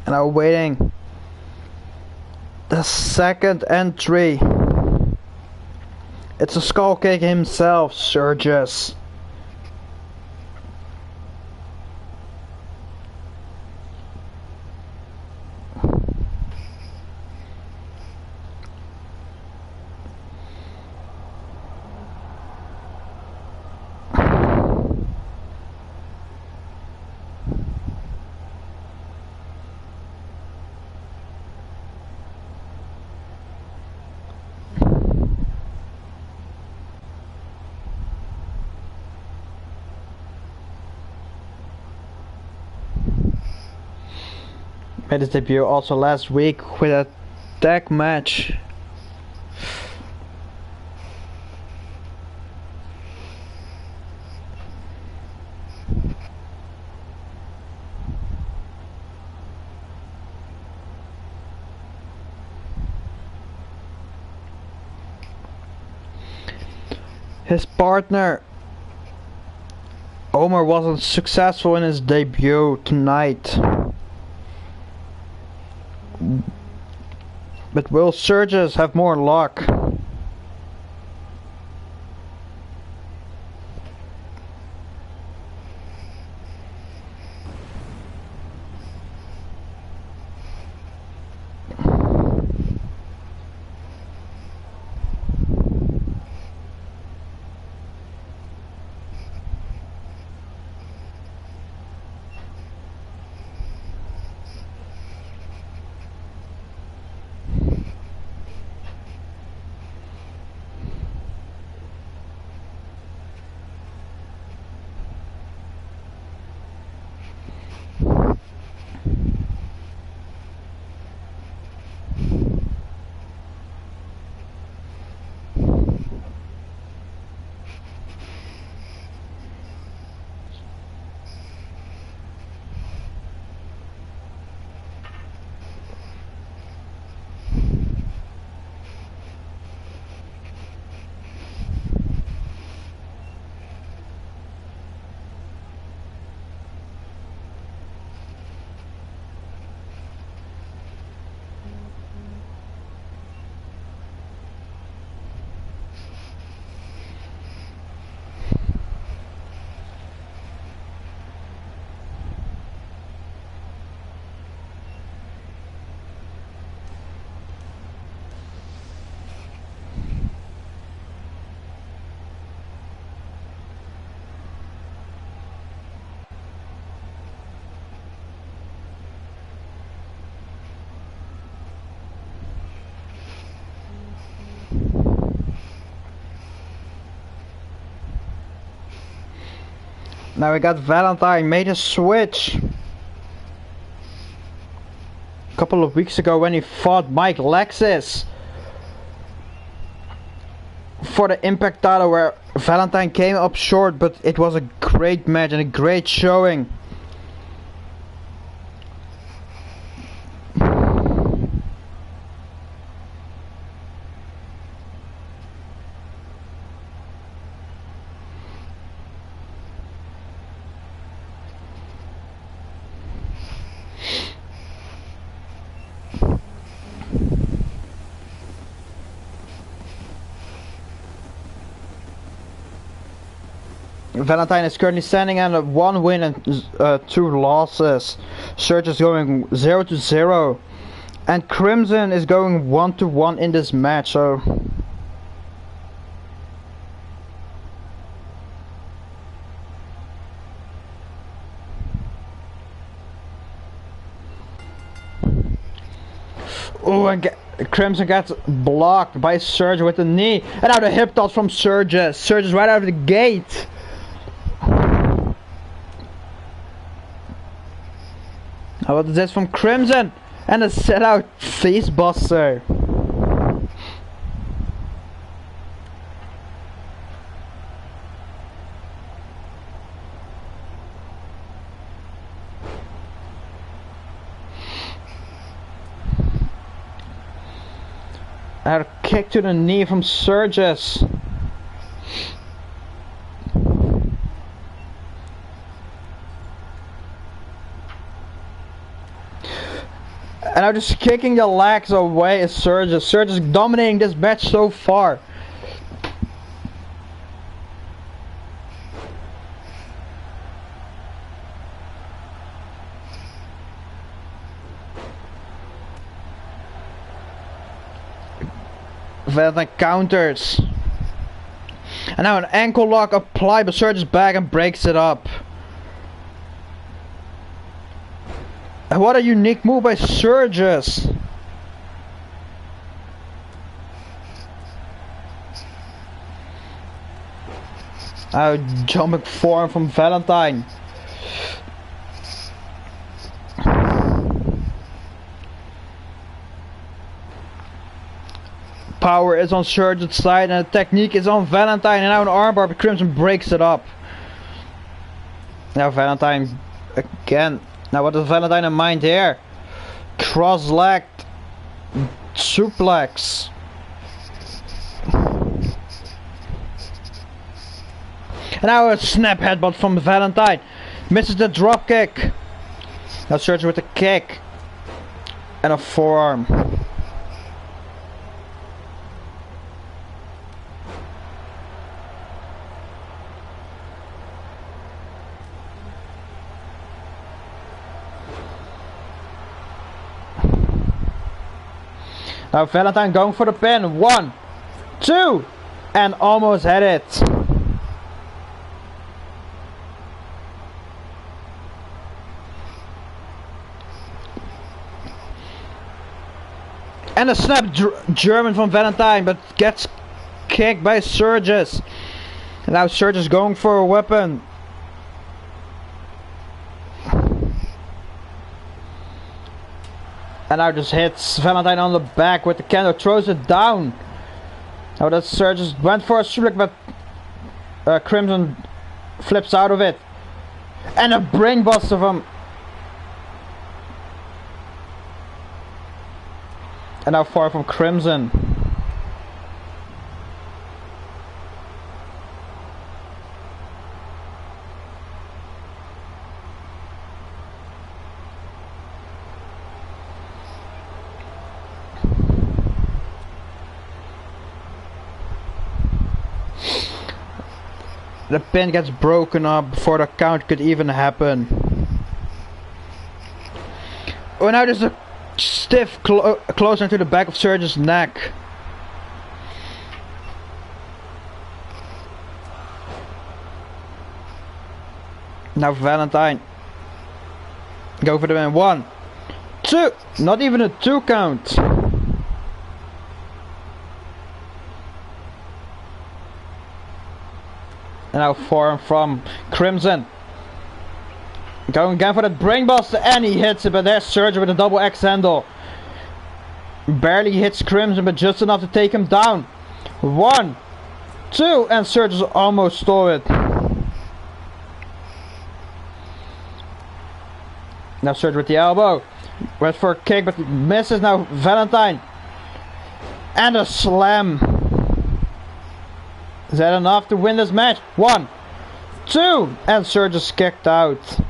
Speaker 1: And I'm waiting the second entry. It's a Skull King himself, Surges. Made his debut also last week with a tag match. His partner Omar wasn't successful in his debut tonight. But will Surges have more luck? Now we got Valentine made a switch. A couple of weeks ago when he fought Mike Lexis for the Impact title, where Valentine came up short, but it was a great match and a great showing. Valentine is currently standing at 1 win and 2 losses. Surge is going 0-0, and Crimson is going 1-1 in this match. So and Crimson gets blocked by Surge with the knee, and now the hip toss from Surge. Surge is right out of the gate. What is this from Crimson? And a set out face buster. And a kick to the knee from Surges. And I'm just kicking the legs away as Surge. Surge is dominating this match so far. Valentine counters. And now an ankle lock applied, but Surge is back and breaks it up. And what a unique move by Surges. Jumping form from Valentine. Power is on Surge's side and the technique is on Valentine, and now an armbar, but Crimson breaks it up. Now Valentine again. Now what does Valentine in mind here? Cross-legged suplex. And now a snap headbutt from Valentine. Misses the drop kick. Now Surge with a kick. And a forearm. Now Valentine going for the pin. 1, 2, and almost had it. And a snap German from Valentine, but gets kicked by Surges. And now Surges going for a weapon. And now just hits Valentine on the back with the candle, throws it down. Now that Surges went for a suplex, but Crimson flips out of it. And a brainbuster from. And now far from Crimson. The pin gets broken up before the count could even happen. Oh, now there's a stiff closer into the back of Surge's neck. Now Valentine. Go for the win. 1, 2. Not even a 2 count. And now form from Crimson. Going again for that brainbuster, and he hits it, but there's Surge with a double X handle. Barely hits Crimson, but just enough to take him down. 1, 2, and Surge is almost stole it. Now Surge with the elbow. Went for a kick, but misses. Now Valentine. And a slam. Is that enough to win this match? 1, 2, and Surge is kicked out.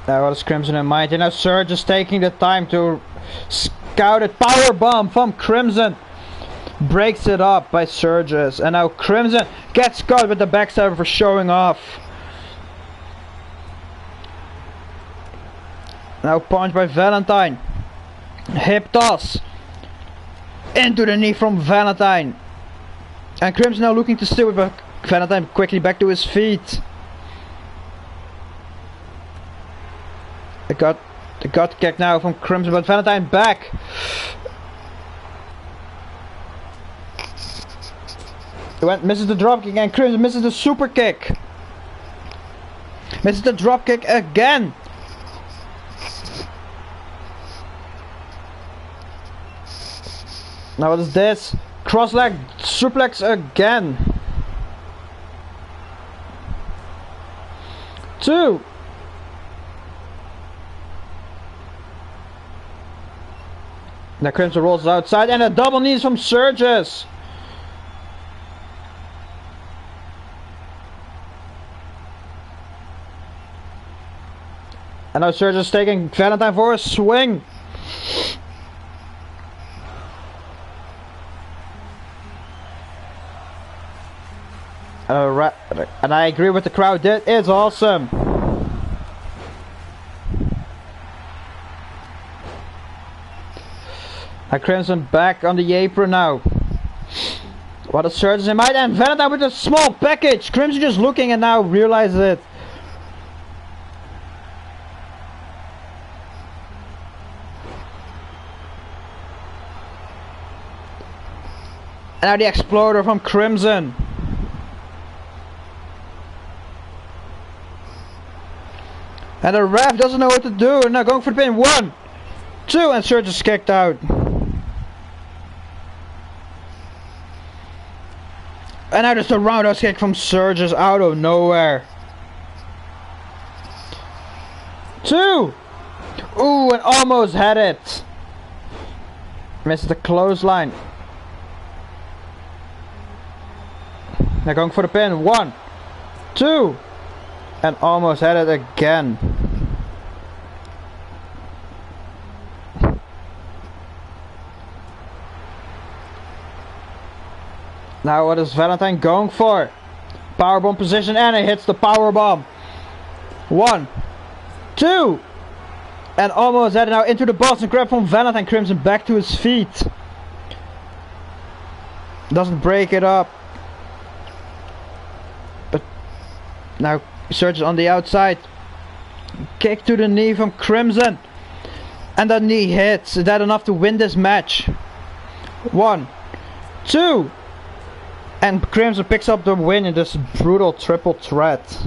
Speaker 1: Now what is Crimson in mind? And now Surge is taking the time to scout it. Powerbomb from Crimson. Breaks it up by Surges. And now Crimson gets caught with the backstabber for showing off. Now punch by Valentine. Hip toss. Into the knee from Valentine. And Crimson now looking to steal it, but Valentine quickly back to his feet. The gut kick now from Crimson, but Valentine back. Misses the drop kick, and Crimson misses the super kick. Misses the drop kick again. Now what is this? Cross leg suplex again. 2. Now Crimson rolls outside, and a double knees from Surges. And now Surges is taking Valentine for a swing. And I agree with the crowd, that is awesome. And Crimson back on the apron now. What a Surge in mind, and Valentine with a small package. Crimson just looking and now realizes it. And now the exploder from Crimson. And the ref doesn't know what to do, and now going for the pin. 1, 2, and Surge is kicked out. And now there's a roundhouse kick from Surges out of nowhere. 2! Ooh, and almost had it. Missed the clothesline. Now going for the pin. 1, 2, and almost had it again. Now what is Valentine going for? Powerbomb position, and he hits the powerbomb. 1, 2, and almost had it. Now into the Boston Crab from Valentine. Crimson back to his feet. Doesn't break it up. But now Surge is on the outside. Kick to the knee from Crimson. And that knee hits. Is that enough to win this match? 1, 2. And Crimson picks up the win in this brutal triple threat.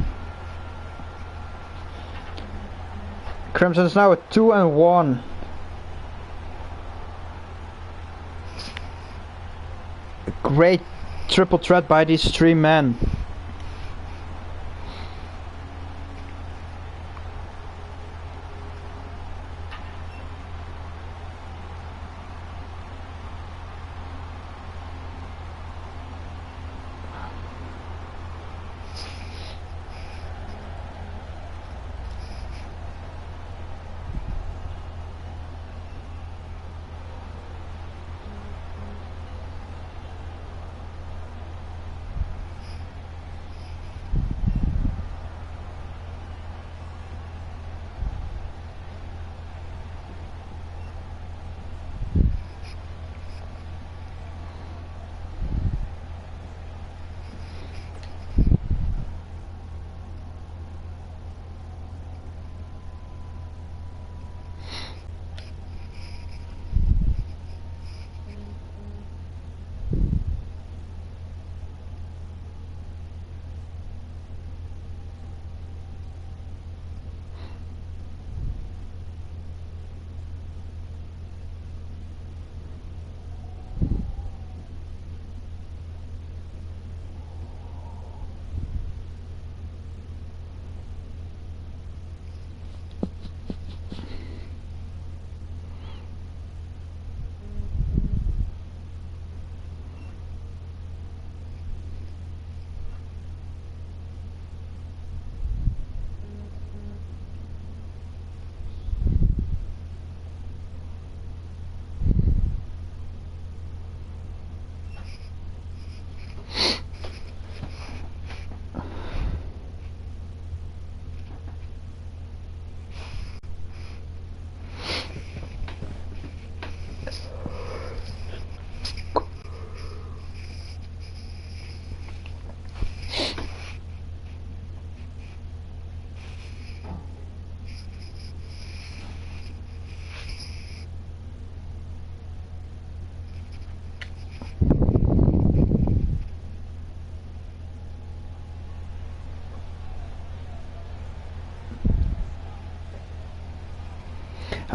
Speaker 1: Crimson is now at 2-1. A great triple threat by these 3 men.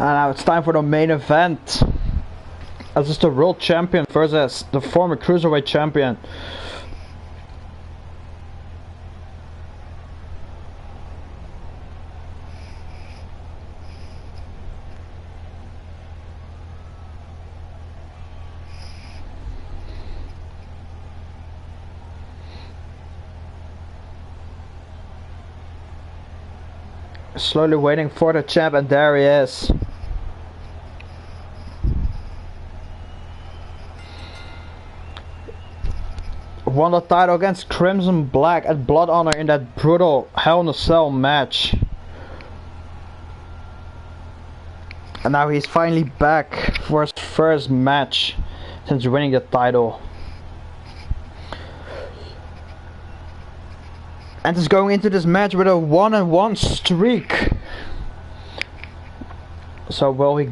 Speaker 1: And now it's time for the main event. This is the world champion versus the former cruiserweight champion. Slowly waiting for the champ, and there he is. Won the title against Crimson Black at Blood Honor in that brutal Hell in a Cell match. And now he's finally back for his first match since winning the title. And is going into this match with a 1-1 streak. So will he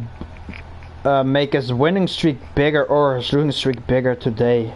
Speaker 1: make his winning streak bigger or his losing streak bigger today?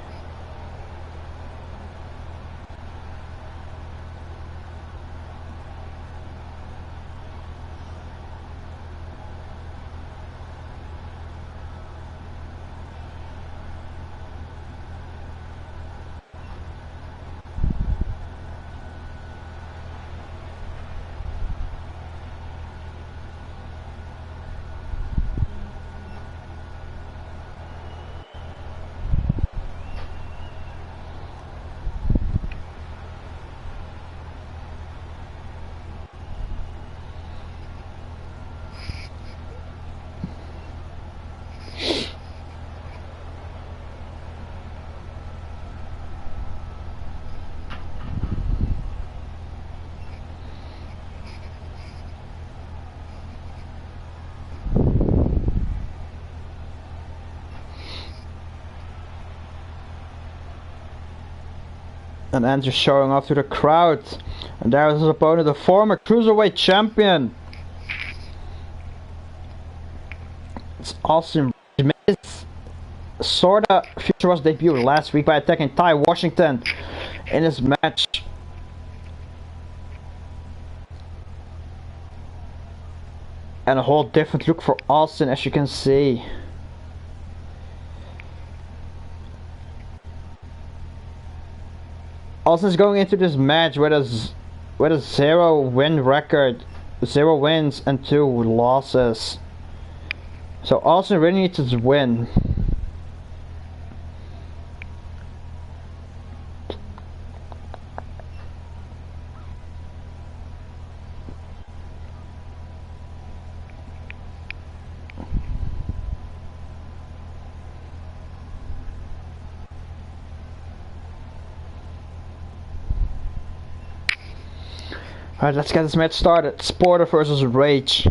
Speaker 1: And Andrew showing off to the crowd. And there is his opponent, the former cruiserweight champion. It's Austin. He made his sorta Future Rush debut last week by attacking Ty Washington in his match. And a whole different look for Austin, as you can see. Austin's going into this match with a 0-win record, 0 wins and 2 losses. So Austin really needs to win. Alright, let's get this match started. Porter versus Rage.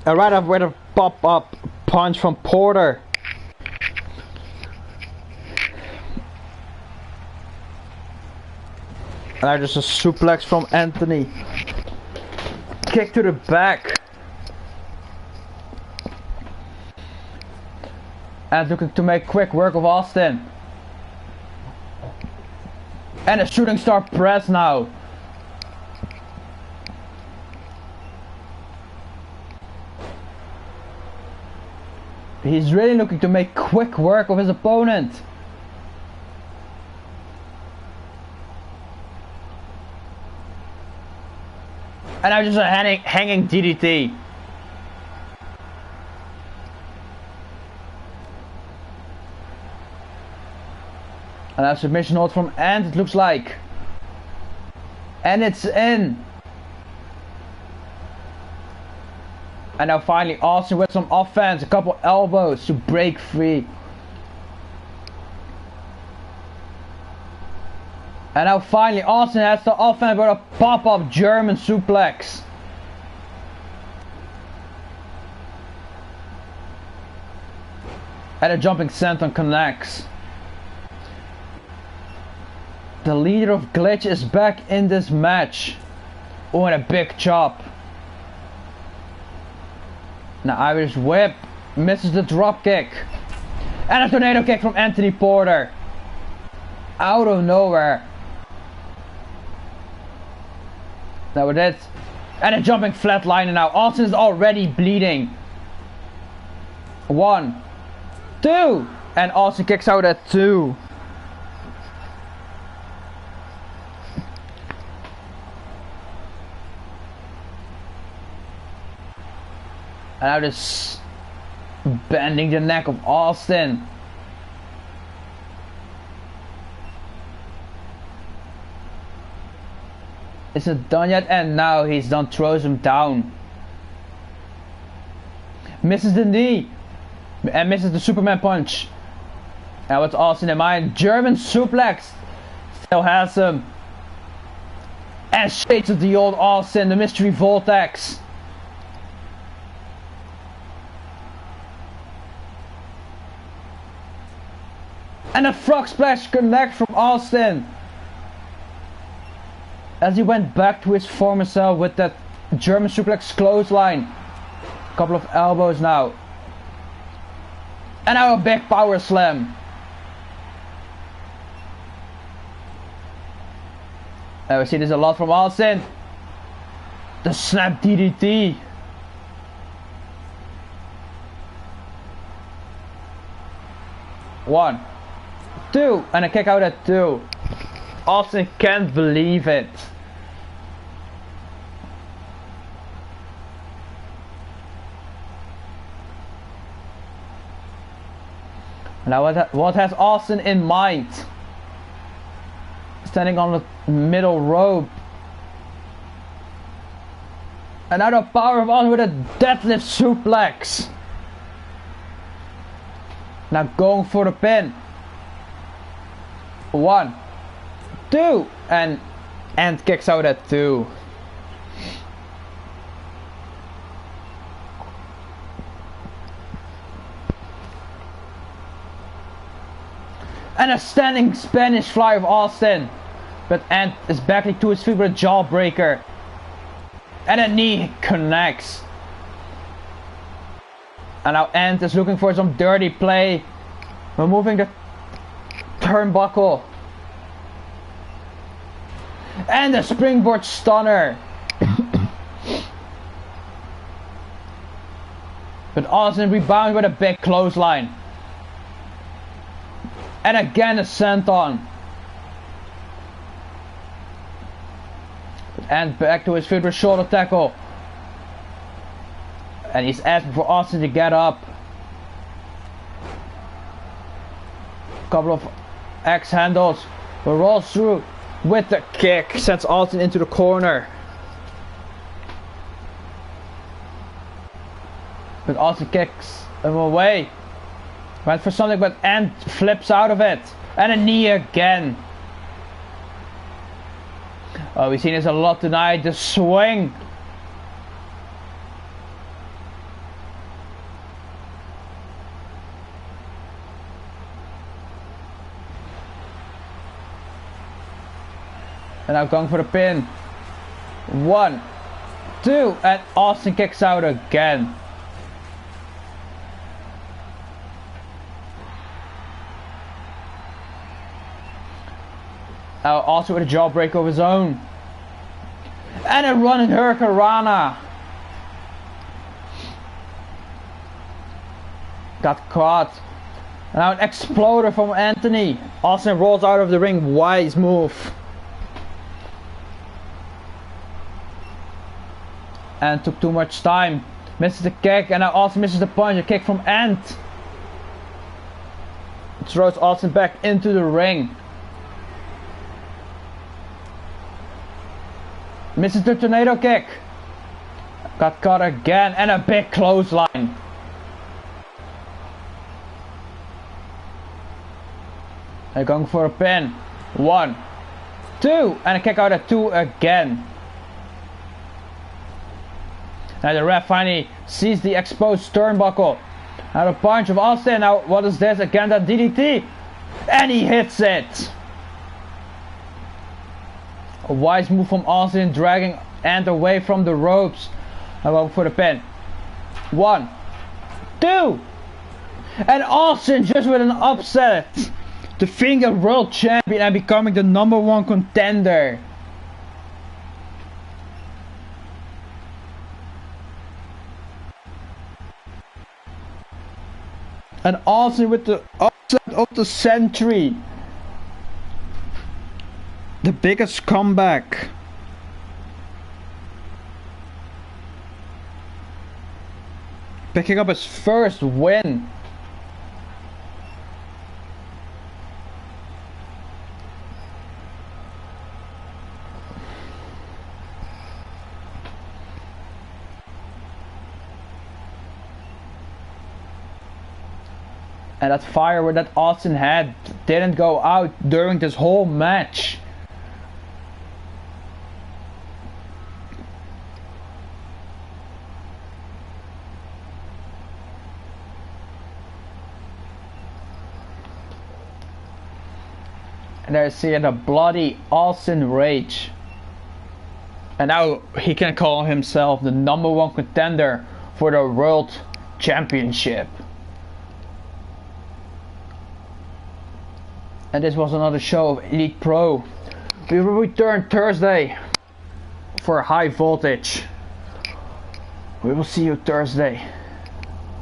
Speaker 1: And right up with a pop-up punch from Porter. And now just a suplex from Anthony. Kick to the back. And looking to make quick work of Austin. And a shooting star press now. He's really looking to make quick work of his opponent. And now just a hanging DDT. And a submission hold from Ant, it looks like. And it's in. And now finally Austin with some offense, a couple elbows to break free. And now finally Austin has the offense with a pop-up German suplex. And a jumping senton connects. The leader of Glitch is back in this match. Oh, and a big chop. Now Irish whip misses the drop kick. And a tornado kick from Anthony Porter. Out of nowhere. That was it. And a jumping flatliner now. Austin is already bleeding. 1, 2. And Austin kicks out at 2. And now just bending the neck of Austin. Isn't done yet, and now he's done, throws him down. Misses the knee. And misses the Superman punch. And what's Austin in mind? German suplex. Still has him. And shades of the old Austin, the mystery vortex. And a frog splash connect from Austin. As he went back to his former self with that German suplex clothesline. Couple of elbows now. And now a big power slam. And we see this a lot from Austin. The snap DDT. One, 2, and a kick out at 2. Austin can't believe it. Now what has Austin in mind? Standing on the middle rope. Another power of Austin with a deadlift suplex. Now going for the pin. 1, 2, and kicks out at 2. And a standing Spanish fly of Austin. But Ant is backing to his feet with a jawbreaker. And a knee connects. And now Ant is looking for some dirty play. Removing the turnbuckle. And a springboard stunner. But Austin rebounds with a big clothesline. And again a senton. And back to his feet with shoulder tackle. And he's asking for Austin to get up. Couple of axe handles. But rolls through with the kick. Sends Austin into the corner. But Austin kicks him away. Went for something, but Ant flips out of it. And a knee again. Oh, we've seen this a lot tonight. The swing. And now going for the pin. 1, 2, and Austin kicks out again. Also with a jawbreaker of his own. And a running Hurricanrana. Got caught. Now an exploder from Anthony. Austin rolls out of the ring. Wise move. And took too much time. Misses the kick, and now Austin misses the punch. A kick from Ant. Throws Austin back into the ring. Misses the tornado kick. Got caught again, and a big clothesline. They're going for a pin. 1, 2, and a kick out at 2 again. Now the ref finally sees the exposed turnbuckle. Now the punch of Austin. Now what is this? Again that DDT. And he hits it. A wise move from Austin, dragging Ant away from the ropes. Now going for the pin. 1, 2. And Austin just with an upset. Defeating the world champion and becoming the #1 contender. And Austin with the upset of the century. The biggest comeback. Picking up his first win. And that fire that Austin had didn't go out during this whole match. And they're seeing a bloody Austin rage. And now he can call himself the #1 contender for the World Championship. And this was another show of Elite Pro. We will return Thursday for High Voltage. We will see you Thursday.